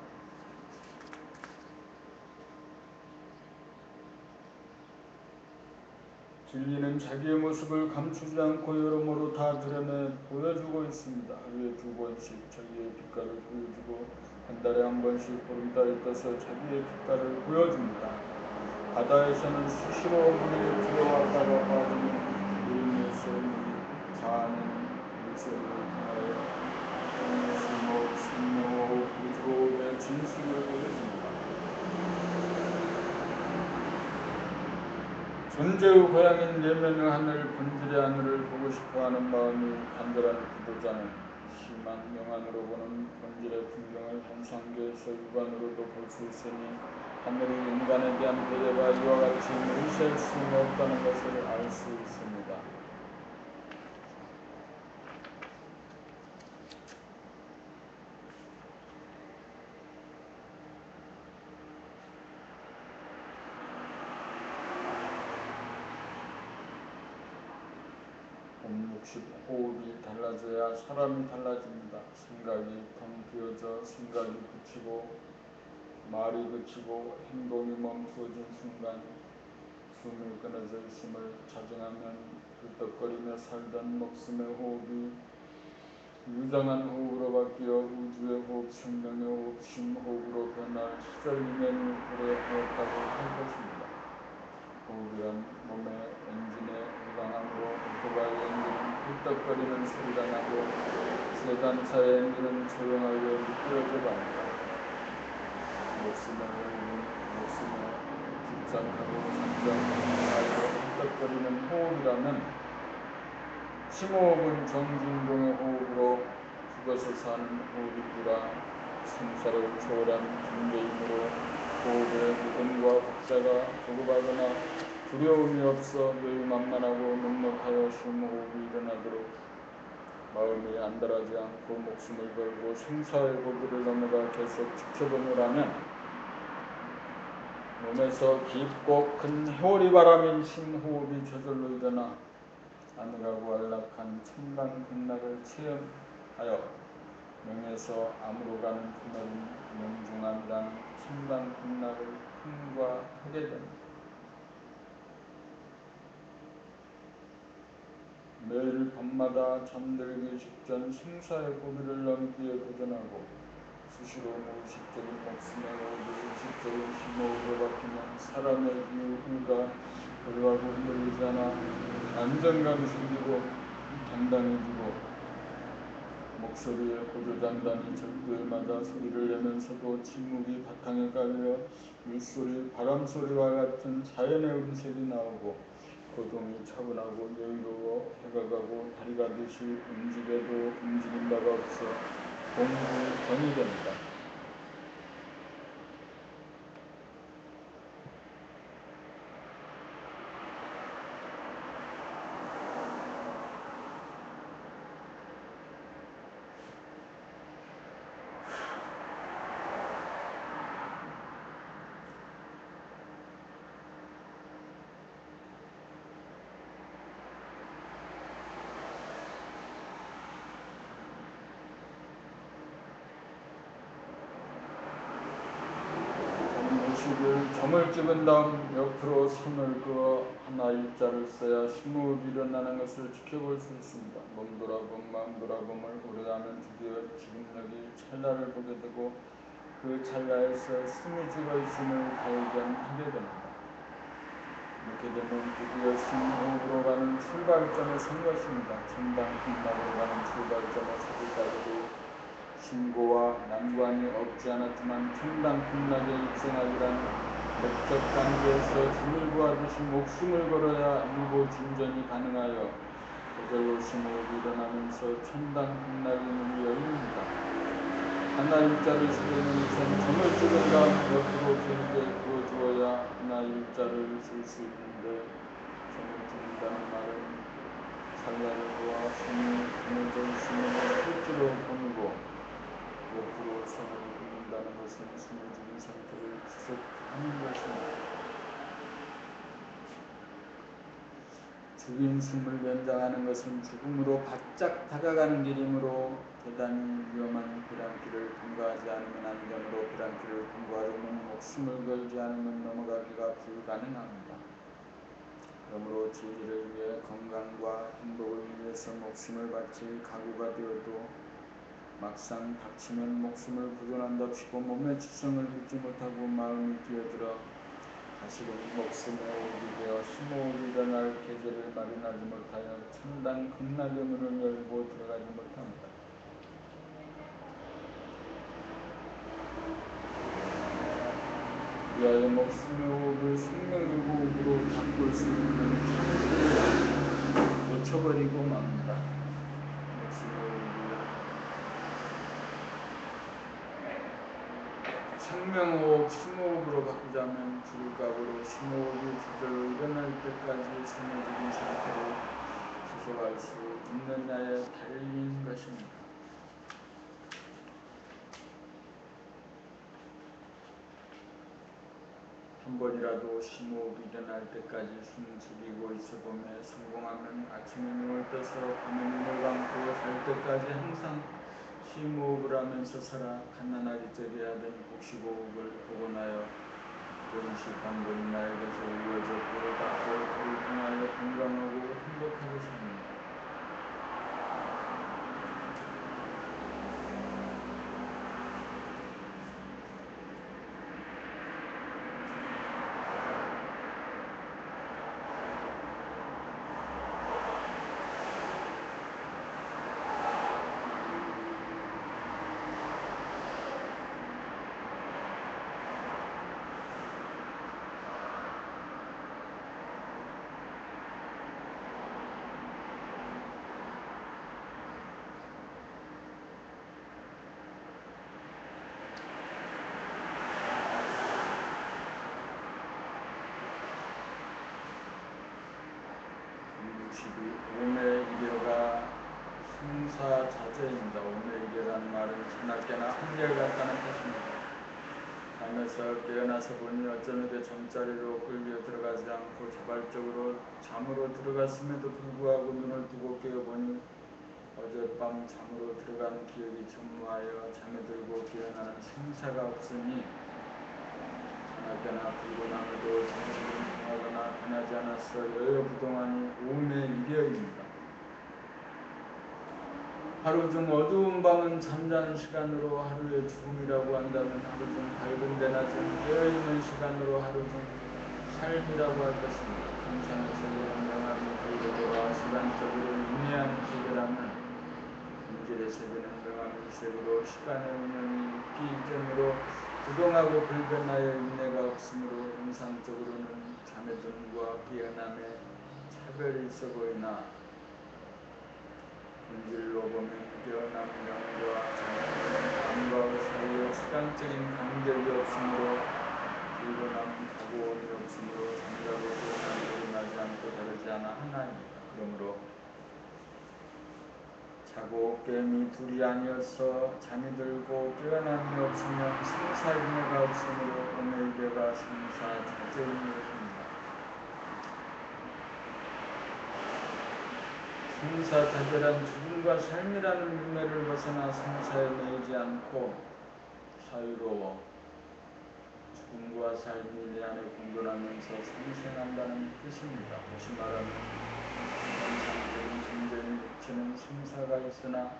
진리는 자기의 모습을 감추지 않고 여러모로 다 드러내 보여주고 있습니다. 하루에 2번씩 자기의 빛깔을 보여주고 한 달에 한 번씩 보름달이 떠서 자기의 빛깔을 보여줍니다. 바다에서는 수시로 물이 들어왔다가 빠지는 물 위에서 물이 자아내는 물소리를 통하여 수목, 생명호흡, 우주호흡의 진수를 보여줍니다. 존재의 고향인 내면의 하늘, 본질의 하늘을 보고 싶어하는 마음이 간절한 기도자는 심한 명안으로 보는 본질의 풍경을 현상계에서 육안으로도 볼 수 있으니 하늘이 인간에 대한 배려가 이와 같이 물샐 수는 없다는 것을 알 수 있습니다. 호흡이 달라져야 사람이 달라집니다. 생각이 텅 비어져 생각이 그치고 말이 그치고 행동이 멈추어진 순간 숨이 끊어져 있음을 자정하면 끄떡거리며 살던 목숨의 호흡이 유장한 호흡으로 바뀌어 우주의 호흡, 생명의 호흡, 심호흡으로 변할 시절 인연이 도래하였다고 할 것입니다. 호흡이란 몸의 엔진의 일방함으로 오토바이 엔진은 끄떡거리는 소리가 나고 세단차의 엔진은 조용하게 미끄러져 갑니다. 목숨의 호흡은 목숨에 집착하고 잠잠하여 끄떡거리는 호흡이라면 심호흡은 정진동의 호흡으로 죽어서 사는 호흡이구나. 생사를 초월한 경계이므로 호흡의 리듬과 박자가 조급하거나 두려움이 없어 여유만만하고 넉넉하여 심호흡이 일어나도록 마음이 안달하지 않고 목숨을 걸고 생사의 고비를 넘어가 계속 지켜보느라면 몸에서 깊고 큰 회오리 바람인 심호흡이 저절로 일어나 안락하고 안락한 청강 극락을 체험하여 명에서 암으로 가는 터널인 명중암이라는 청강 극락을 통과하게 됩니다. 매일 밤마다 잠들기 직전 생사의 고비를 넘기에 도전하고 수시로 무의식적인 목숨의 호흡이 의식적인 심호흡으로 바뀌면 사람의 이유가 불하고 흔들리지 않아 안정감이 생기고 당당해지고 목소리에 고조장단이 절도에 맞아 소리를 내면서도 침묵이 바탕에 깔려 물소리, 바람소리와 같은 자연의 음색이 나오고 고동이 차분하고 여유로워 해가 가고 달이 가듯이 움직여도 움직인 바가 없어 공부정이 됩니다. 점을 찍은 다음 옆으로 손을 그어 하나 일자를 써야 심호흡이 일어나는 것을 지켜볼 수 있습니다. 몸 돌아봄, 마음 돌아봄을 오래 하면 드디어 지금력이 찰나를 보게 되고 그 찰나에서 숨이 죽어 있음을 발견하게 됩니다. 이렇게 되면 드디어 심호흡으로 가는 출발점에 선 것입니다. 청당 극락으로 가는 출발점에 서기까지도 신고와 난관이 없지 않았지만 청당 극락에 입성하기란 법적 단계에서 짐을 구하듯이 목숨을 걸어야 일보 진전이 가능하여 저절로 심호흡이 일어나면서 천당 극락의 문이 열립니다. 하나 일자를 쓰려면 우선 점을 찍은 다음 옆으로 길게 그어주어야 하나 일자를 쓸 수 있는데 점을 찍는다는 말은 찰나를 보아 손이 끊어져 있으면 실제로 보이고 옆으로 손을 긋는다는 숨는다는 것은 숨을 죽인 상태를 지속하는 것입니다. 죽인 숨을 연장하는 것은 죽음으로 바짝 다가가는 길이므로 대단히 위험한 벼랑길을 통과하지 않으면 안전으로 벼랑길을 통과하려면 목숨을 걸지 않으면 넘어가기가 불가능합니다. 그러므로 진리를 위해 건강과 행복을 위해서 목숨을 바칠 각오가 되어도 막상 닥치면 목숨을 부존한답시고 몸의 지성을 믿지 못하고 마음이 뛰어들어 다시금 목숨에 오기 되어 심호흡이 일어날 계제를 마련하지 못하여 참단 극락의 문을 열고 들어가지 못합니다. 위하여 목숨의 호흡을 생명의 호흡으로 바꿀 수 있는 찬스를 놓쳐버리고 맙니다. 목숨의 호흡을 생명호흡, 심호흡으로 바꾸자면 죽을각오로 심호흡이 저절로 일어날 때까지 숨을 죽인 상태를 지속할 수 있느냐에 달린 것입니다. 한 번이라도 심호흡이 일어날 때까지 숨 죽이고 있어보며 성공하면 아침에 눈을 떠서 밤에 눈을 감고 잘 때까지 항상 심호흡을 하면서 살아 갓난아기 때에 하던 복식호흡을 복원하여 연식한 분이 나에게서 이어져 불을 닦고 불을 통하여 건강하고 행복하게 삽니다. 오메이겨가 승사자제입니다. 오메이겨라는 말은 자나깨나 한결같다는 뜻입니다. 잠에서 깨어나서 보니 어쩌면 잠자리로 끌려 들어가지 않고 자발적으로 잠으로 들어갔음에도 불구하고 눈을 뜨고 깨어보니 어젯밤 잠으로 들어간 기억이 전무하여 잠에 들고 깨어나는 생사가 없으니 자나깨나 불구함에도 정신이 통하거나 변하지 않았어 여여부동하니 오메이겨입니다. 하루 중 어두운 밤은 잠자는 시간으로 하루의 죽음이라고 한다면 하루 중 밝은 대낮은 깨어있는 시간으로 하루 중 삶이라고 할 것입니다. 평상에서의 명암이 불고도와 시간적으로 인해한 세계라면 인질의 세계는 명암의 세계로 시간의 운영이 있기 이전으로 부동하고 불변하여 인내가 없으므로 형상적으로는 잠에듦과 깨어남에 차별이 있어 보이나 본질로 보면 깨어난 명과 잠과 사이에 시간적인 간격이 없으므로 불변함 가고원이 없으므로 잠자고 깨어남이 일어나지 않고 다르지 않아 하나입니다. 그러므로 자고 깨임이 둘이 아니어서 잠이 들고 깨어남이 없으면 생사인내가 없으므로 오메이겨가 생사자제인 것입니다. 생사자제란 죽음과 삶이라는 윤회를 벗어나 생사에 매이지 않고 자유로워 죽음과 삶이 내 안에 공존하면서 생생한다는 뜻입니다. 다시 말하면 현상적인 존재인 육체는 생사가 있으나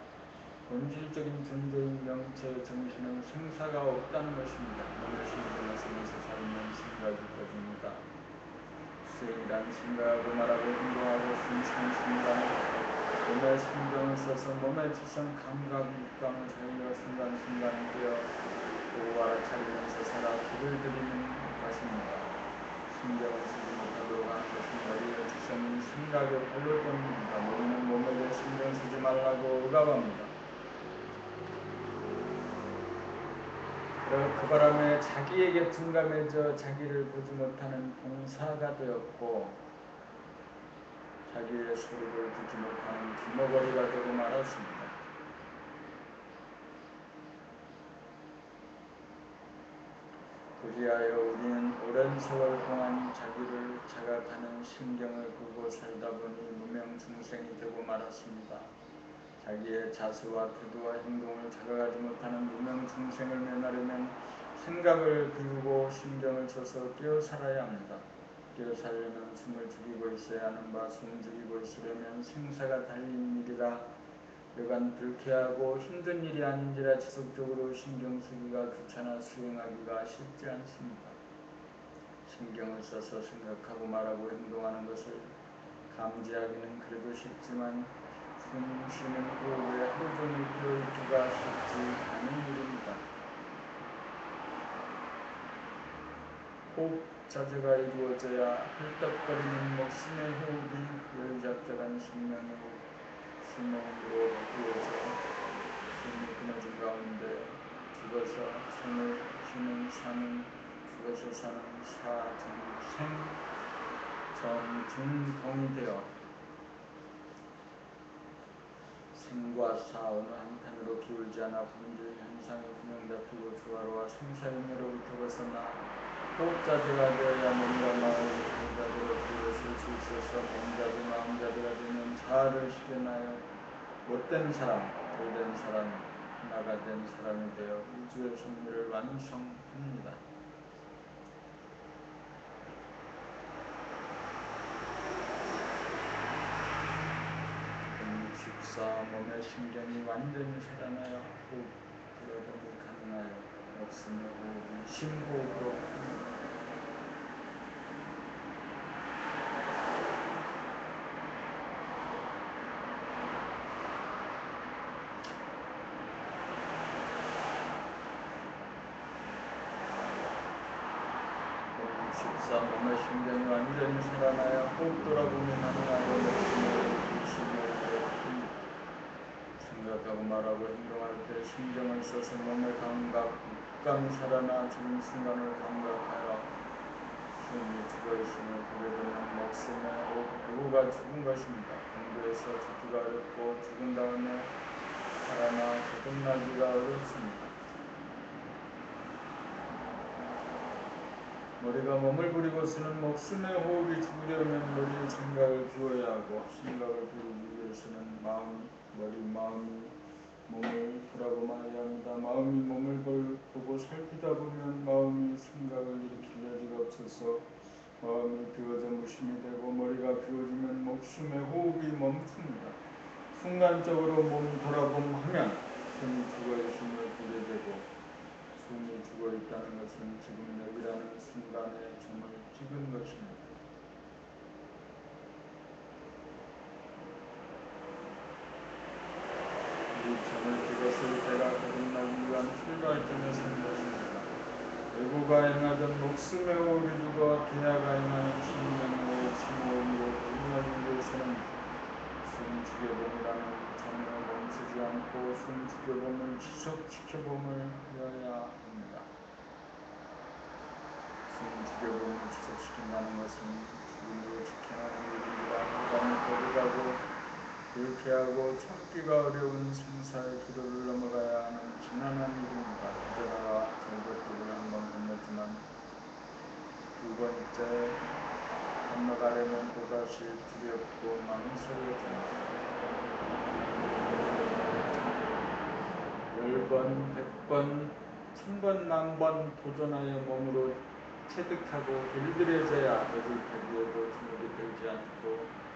본질적인 존재인 명체 정신은 생사가 없다는 것입니다. 몸의 신경을 쓰면서 살면 생각이 꺼집니다. 수행이란 생각하고 말하고 행동하고 숨쉬는 순간 몸의 신경을 써서 몸의 지성 감각 육감을 살려 순간순간 깨어 보고 알아차리면서 살아 길을 들이는 것입니다. 신경을 쓰지 못하도록 하는 것은 머리의 지성이 생각에 발로 뗍니다. 머리는 몸에게 신경 쓰지 말라고 억압합니다. 그 바람에 자기에게 둔감해져 자기를 보지 못하는 봉사가 되었고 자기의 소리를 듣지 못하는 귀머거리가 되고 말았습니다. 그리하여 우리는 오랜 세월 동안 자기를 자각하는 신경을 끄고 살다 보니 무명중생이 되고 말았습니다. 자기의 자세와 태도와 행동을 자각하지 못하는 무명중생을 면하려면 생각을 비우고 신경을 써서 깨어살아야 합니다. 깨어살려면 숨을 죽이고 있어야 하는 바, 숨 죽이고 있으려면 생사가 달린 일이라 여간 불쾌하고 힘든 일이 아닌지라 지속적으로 신경 쓰기가 귀찮아 수행하기가 쉽지 않습니다. 신경을 써서 생각하고 말하고 행동하는 것을 감지하기는 그래도 쉽지만 숨 쉬는 호흡에 하루 종일 끼어있기가 쉽지 않은 일입니다. 호흡 자제가 이루어져야 헐떡거리는 목숨의 호흡이 열작작한 생명의 호흡, 숨호흡으로 바꾸어져 숨이 끊어진 가운데 죽어서 숨을 쉬는 사는, 죽어서 사는 사정생 정중동이 되어 생과 사 어느 한편으로 기울지 않아 본질 현상의 균형 잡히고 조화로와 생사윤회로부터 벗어나 호흡자세가 되어야 몸과 마음이 자세로 비워쓸 수 있어서 몸자세 마음자세가 되면 자아를 실현하여 못된 사람, 돌된 사람, 하나가 된 사람이 되어 우주의 섭리를 완성합니다. 몸의 신경이 완전히 살아나야 호흡, 돌아봄이 가능하여 목숨의 호흡이 심호흡으로 바뀝니다. 몸의 신경이 완전히 살아나야 호흡 돌아봄이 가능하여 목숨의 호흡이 심호흡으로 바뀝니다. 생각하고 말하고 행동할 때 신경을 써서 몸의 감각, 육감이 살아나 죽은 순간을 감각하여 숨이 죽어있음을 보게 되면 목숨의 호흡가 죽은 것입니다. 공부에서 죽기가 어렵고 죽은 다음에 살아나 거듭나기가 어렵습니다. 머리가 몸을 부리고서는 목숨의 호흡이 죽으려면 머리의 생각을 비워야 하고, 생각을 비우기 위해서는 마음이 몸을 돌아보아야 합니다. 마음이 몸을 보고 살피다 보면 마음이 생각을 일으킬 여지가 없어서 마음이 비워져 무심이 되고, 머리가 비워지면 목숨의 호흡이 멈춥니다. 순간적으로 몸이 돌아봄하면 숨이 죽어있음을 보게 되고, 숨이 죽어있다는 것은 지금 여기라는 순간에 점을 찍은 것입니다. 이 점을 찍었을 때가 거듭나기 위한 출발점에 선 것입니다. 외부가 행하던 목숨의 호흡이 죽어 비하가 행하는 신명의 호흡, 심호흡으로 거듭나기 위해서는 숨 죽여봄이라는 점에 멈추지 않고 숨 죽여봄을 지속시켜봄을 하여야 합니다. 숨 죽여봄을 지속시킨다는 것은 죽음으로 직행하는 일인지라 부담을 거듭하고 불쾌하고 참기가 어려운 생사의 기로를 넘어가야 하는 지난한 일입니다. 그러다가 절벽길을 한번 건넜지만 두 번째 건너가려면 또다시 두렵고 망설여집니다. 10번, 100번, 1000번, 만번 도전하여 몸으로 체득하고 길들여져야 어딜 주눅이 들지 않고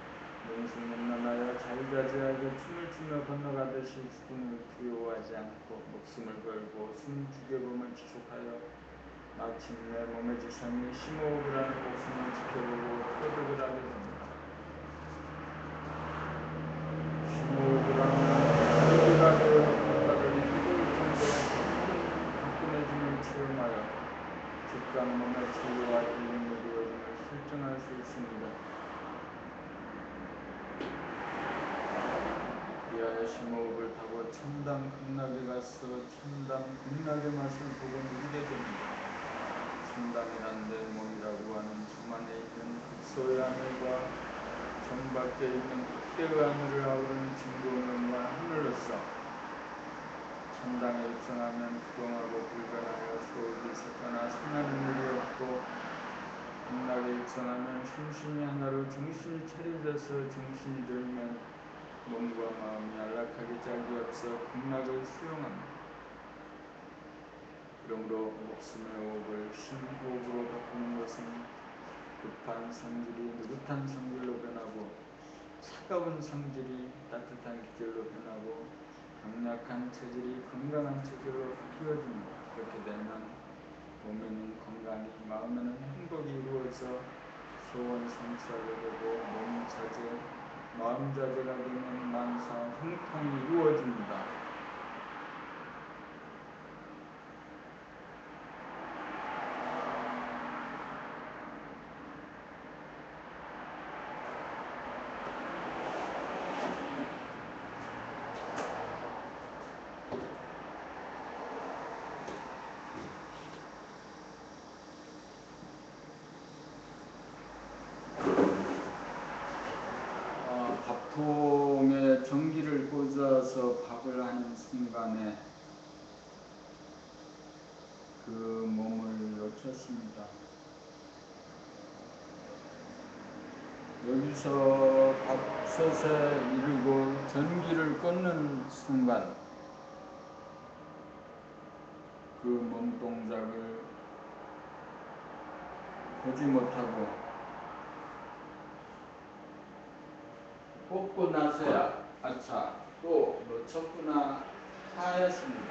명승명란하여 자유자재하게 춤을 추며 건너가듯이 죽음을 두려워하지 않고 목숨을 걸고 숨 죽여봄을 지속하여 마침내 몸의 지성이 심호흡이라는 목숨을 지켜보고 터득을 하게 됩니다. 심호흡이라는 터득가 되어 건너가더니 힘들 정도의 가끔해짐을 체험하여 즉각 몸의 치유와 힐링이 이루어짐을 실증할 수 있습니다. 위하여 심호흡을 타고 천당 극락에 가서 천당 극락의 맛을 보고 누리게 됩니다. 천당이란 내 몸이라고 하는 품 안에 있는 극소의 하늘과 정 밖에 있는 극대의 하늘을 아우르는 진공명과 하늘로서 천당에 입성하면 부동하고 불변하여 소득이 섞거나 상하는 일이 없고 극락에 입성하면 심신이 하나로 정신이 차려져서 정신이 들면 몸과 마음이 안락하기 짝이 없어 극락을 수용합니다. 그러므로 목숨의 호흡을 심호흡으로 바꾸는 것은 급한 성질이 느긋한 성질로 변하고 차가운 성질이 따뜻한 기질로 변하고 강약한 체질이 건강한 체질로 바뀌어집니다. 그렇게 되면 몸에는 건강이, 마음에는 행복이 이루어져 소원 성취하게 되고 몸 자제, 마음 자제가 되면 만사 형통이 이루어집니다. 밥통에 전기를 꽂아서 밥을 하는 순간에 그 몸을 놓쳤습니다. 여기서 밥솥에 이르고 전기를 끊는 순간 그 몸 동작을 보지 못하고 꽂고 나서야 아차 또 놓쳤구나 하였습니다.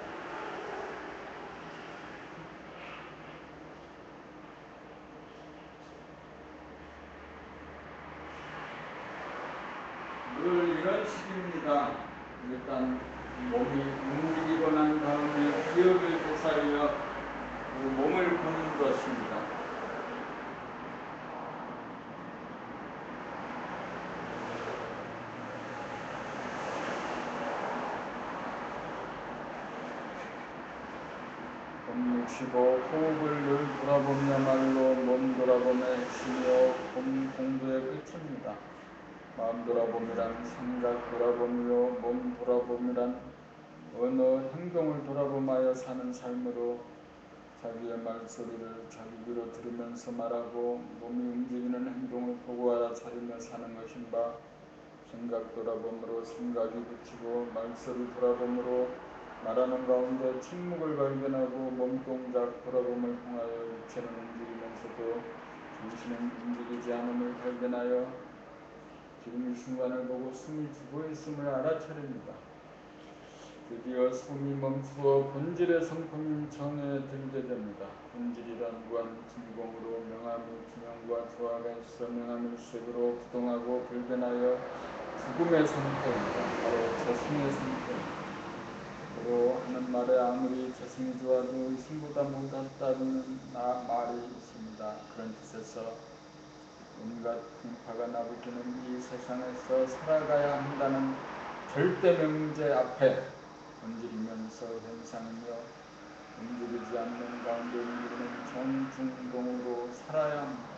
늘 이런 식입니다. 일단 몸이 움직이고 난 다음에 기억을 되살려 그 몸을 보는 것입니다. 몸 65 호흡을 늘 돌아보며말로 몸 돌아봄의 핵심이요 몸 공부의 끝입니다. 마음 돌아봄이란 생각 돌아봄이요 몸 돌아봄이란 언어 행동을 돌아보며 사는 삶으로 자기의 말소리를 자기 귀로 들으면서 말하고 몸이 움직이는 행동을 보고 알아차리며 사는 것인 바 생각 돌아봄으로 생각이 붙이고 말소리 돌아봄으로 말하는 가운데 침묵을 발견하고 몸동작 돌아봄을 통하여 육체는 움직이면서도 정신은 움직이지 않음을 발견하여 지금 이 순간을 보고 숨이 죽어 있음을 알아차립니다. 드디어 숨이 멈추어 본질의 성품인 정에 들게 됩니다. 본질이란 무한진공으로 명암이 투명과 조화가 있어 명암일색으로 부동하고 불변하여 죽음의 상태입니다. 바로 저승의 상태입니다. 그로 하는 말에 아무리 저승이 좋아도 의심보다 못한다는 말이 있습니다. 그런 뜻에서 온갖 풍파가 나부끼는 이 세상에서 살아가야 한다는 절대 명제 앞에 본질이면서 현상이며 움직이지 않는 가운데 움직이는 정중동으로 살아야 합니다.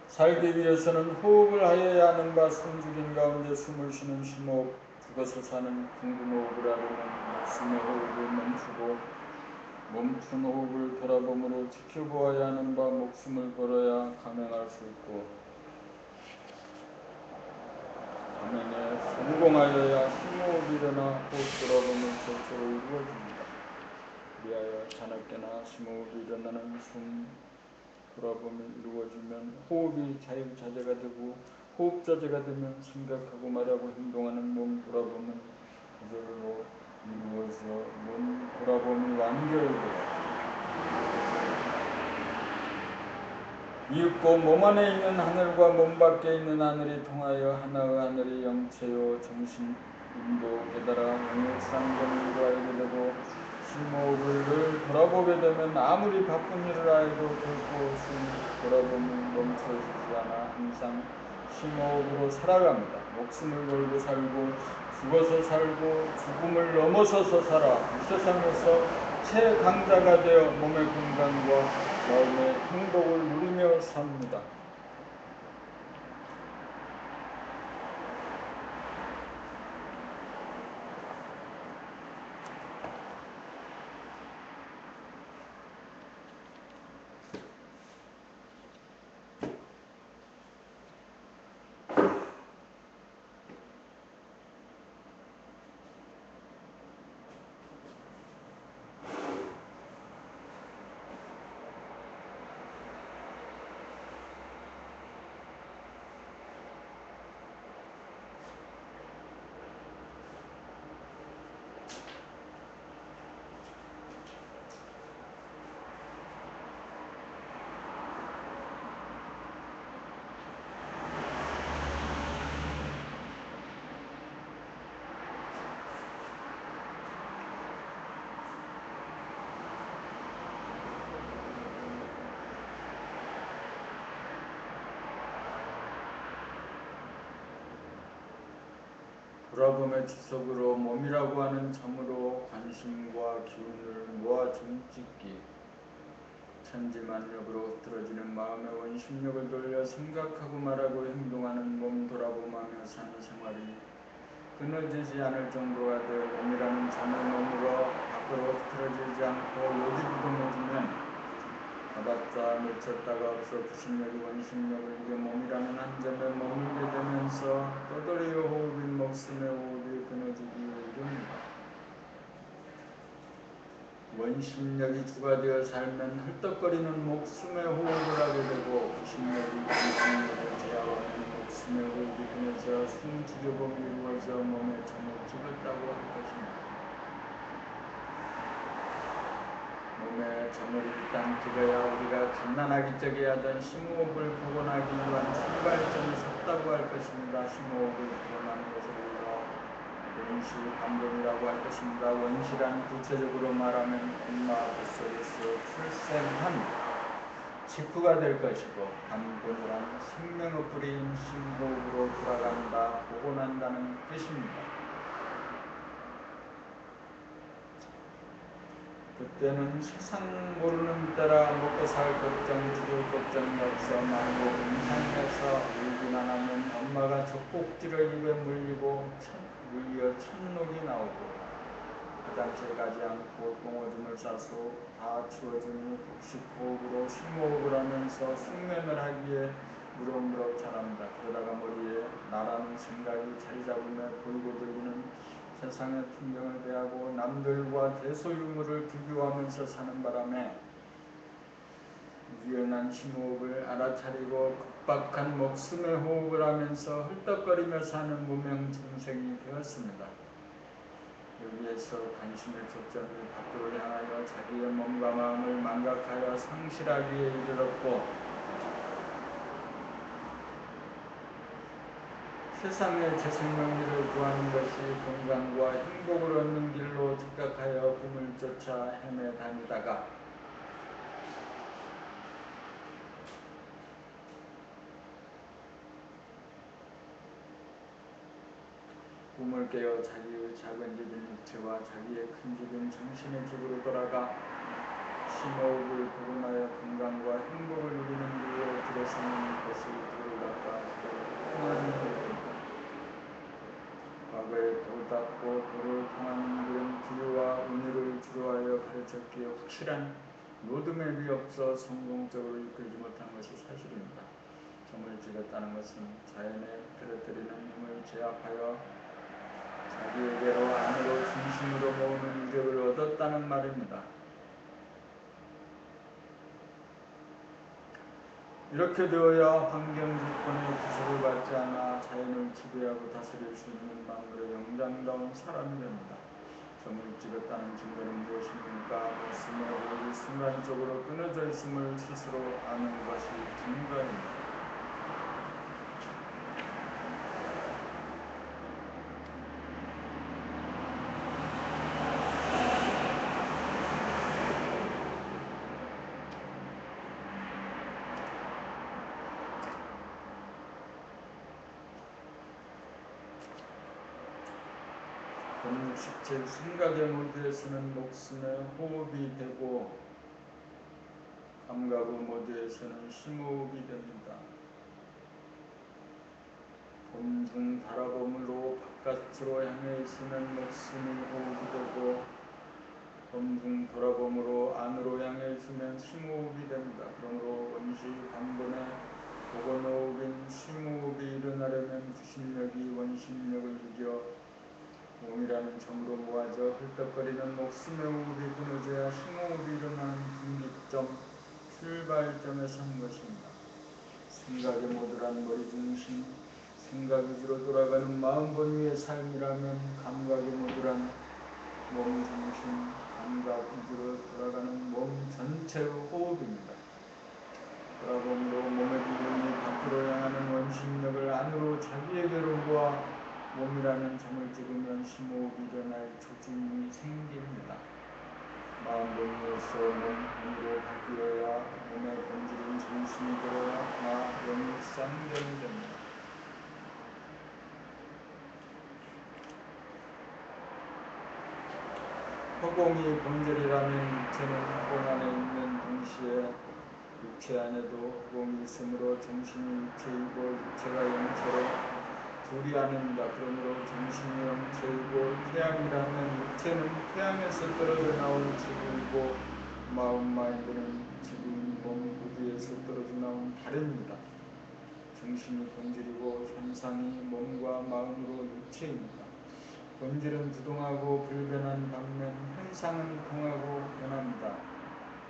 살기 위해서는 호흡을 하여야 하는 바 숨죽인 가운데 숨을 쉬는 심호흡, 죽어서 사는 궁금호흡을 하려면 목숨의 호흡을 멈추고 멈춘 호흡을 돌아봄으로 지켜보아야 하는 바 목숨을 걸어야 감행할 수 있고 감행에 성공하여야 심호흡이 일어나 호흡 돌아봄을 최초로 이루어집니다. 그리하여 자나깨나 심호흡이 일어나는 숨 돌아봄이 이루어지면 호흡이 자유자재가 되고 호흡자재가 되면 생각하고 말하고 행동하는 몸 돌아봄은 그절로 이루어져 몸 돌아봄이 완결되어 이윽고 몸 안에 있는 하늘과 몸 밖에 있는 하늘이 통하여 하나의 하늘이 영체요 정신인도 깨달아 영일상정으로 알게 되고 심호흡을 늘 돌아보게 되면 아무리 바쁜 일을 하여도 결코 숨 돌아봄이 멈춰지지 않아 항상 심호흡으로 살아갑니다. 목숨을 걸고 살고 죽어서 살고 죽음을 넘어서서 살아 이 세상에서 최강자가 되어 몸의 건강과 마음의 행복을 누리며 삽니다. 돌아봄의 주석으로 몸이라고 하는 점으로 관심과 기운을 모아 줌짓기 천지만력으로 흐트러지는 마음의 원심력을 돌려 생각하고 말하고 행동하는 몸 돌아보며 사는 생활이 끊어지지 않을 정도가 되어 몸이라는 점을 머물러 밖으로 흐트러지지 않고 요지부동해지면 가봤자 놓쳤다가 없어 구심력이 원심력을 이겨 몸이라는 한 점에 머물게 되면서 떠돌이의 호흡인 목숨의 호흡이 끊어지기에 이릅니다. 원심력이 주가 되어 살면 헐떡거리는 목숨의 호흡을 하게 되고 구심력이 원심력을 제압하면 목숨의 호흡이 끊어져 숨 죽여봄이 이루어져 몸에 점을 찍었다고 할 것입니다. 몸에 점을 일단 찍어야 우리가 갓난아기 적에 하던 심호흡을 복원하기 위한 출발점이 섰다고 할 것입니다. 심호흡을 복원하는 것을 우리가 원시 반동이라고 할 것입니다. 원시란 구체적으로 말하면 엄마 뱃속에서 출생한 직후가 될 것이고 반본이란 생명의 뿌리인 심호흡으로 돌아간다, 복원한다는 뜻입니다. 그때는 세상 모르는 때라 먹고 살 걱정, 죽을 걱정이 없어 망고 음산해서 울기만 하면 엄마가 젖꼭지를 입에 물리고 천녹이 나오고 화장실 가지 않고 똥오줌을 싸서 다 치워주니 복식호흡으로 심호흡을 하면서 숙면을 하기에 무럭무럭 자랍니다. 그러다가 머리에 나라는 생각이 자리 잡으며 돌고 돌리는 세상의 풍경을 대하고 남들과 대소유물을 비교하면서 사는 바람에 유연한 심호흡을 알아차리고 급박한 목숨의 호흡을 하면서 헐떡거리며 사는 무명증생이 되었습니다. 여기에서 관심의 초점이 밖으로 향하여 자기의 몸과 마음을 망각하여 상실하기에 이르렀고 세상의 재생명리를 구하는 것이 건강과 행복을 얻는 길로 착각하여 꿈을 쫓아 헤매 다니다가 꿈을 깨어 자기의 작은 집인 육체와 자기의 큰 집인 정신의 집으로 돌아가 심호흡을 복원하여 건강과 행복을 누리는 길로 들어서는 것이 불을 닦아 통하는 길입니다. 과거에 돌 닦고 돌을 통하는 길은 기회와 운율을 주로하여 가르쳤기에 확실한 로드맵이 없어 성공적으로 이끌지 못한 것이 사실입니다. 점을 찍었다는 것은 자연에 흐트러뜨리는 힘을 제압하여 자기에게로 안으로 중심으로 모으는 위력을 얻었다는 말입니다. 이렇게 되어야 환경 조건의 구속을 받지 않아 자연을 지배하고 다스릴 수 있는 만물의 영장다운 사람이 됩니다. 점을 찍었다는 증거는 무엇입니까? 목숨의 호흡이 순간적으로 끊어져 있음을 스스로 아는 것이 증거입니다. 즉 생각의 모드에서는 목숨의 호흡이 되고 감각의 모드에서는 심호흡이 됩니다. 봄중 바라봄으로 바깥으로 향해 있으면 목숨이 호흡이 되고 봄중 돌아봄으로 안으로 향해 있으면 심호흡이 됩니다. 그러므로 원시 반본의 복원호흡인 심호흡이 일어나려면 구심력이 원심력을 이겨 몸이라는 점으로 모아져 헐떡거리는 목숨의 호흡이 끊어져야 심호흡이 일어나는 분기점, 출발점에 서는 것입니다. 생각의 모두란 머리 중심, 생각 위주로 돌아가는 마음 본위의 삶이라면 감각의 모두란 몸 중심, 감각 위주로 돌아가는 몸 전체의 호흡입니다. 돌아봄으로 몸의 기운이 밖으로 향하는 원심력을 안으로 자기에게로 모아 몸이라는 점을 찍으면 심호흡이 일어날 조짐이 생깁니다. 마음 본위에서 몸으로 바뀌어야 몸의 본질인 중심이 들어야 나 영이 쌍전이 됩니다. 허공이 본질이라면 육체는 허공 안에 있는 동시에 육체 안에도 허공이 있으므로 정신이 육체이고 육체가 영체로 둘이 아닙니다. 그러므로 정신이 영체이고 태양이라면 육체는 태양에서 떨어져 나온 지구이고 마인드는 지구인 몸 우주에서 떨어져 나온 달입니다. 정신이 본질이고 현상이 몸과 마음으로 육체입니다. 본질은 부동하고 불변한 반면 현상은 동하고 변합니다.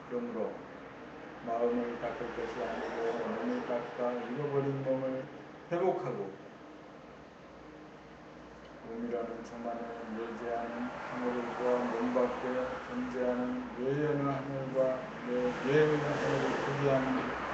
그러므로 마음을 닦을 것이 아니고 몸을 닦아 잃어버린 몸을 회복하고 몸이라는 저만을 예제하는 하늘과 몸 밖에 존재하는 외연의 하늘과 내 뇌의 하늘을 구비하는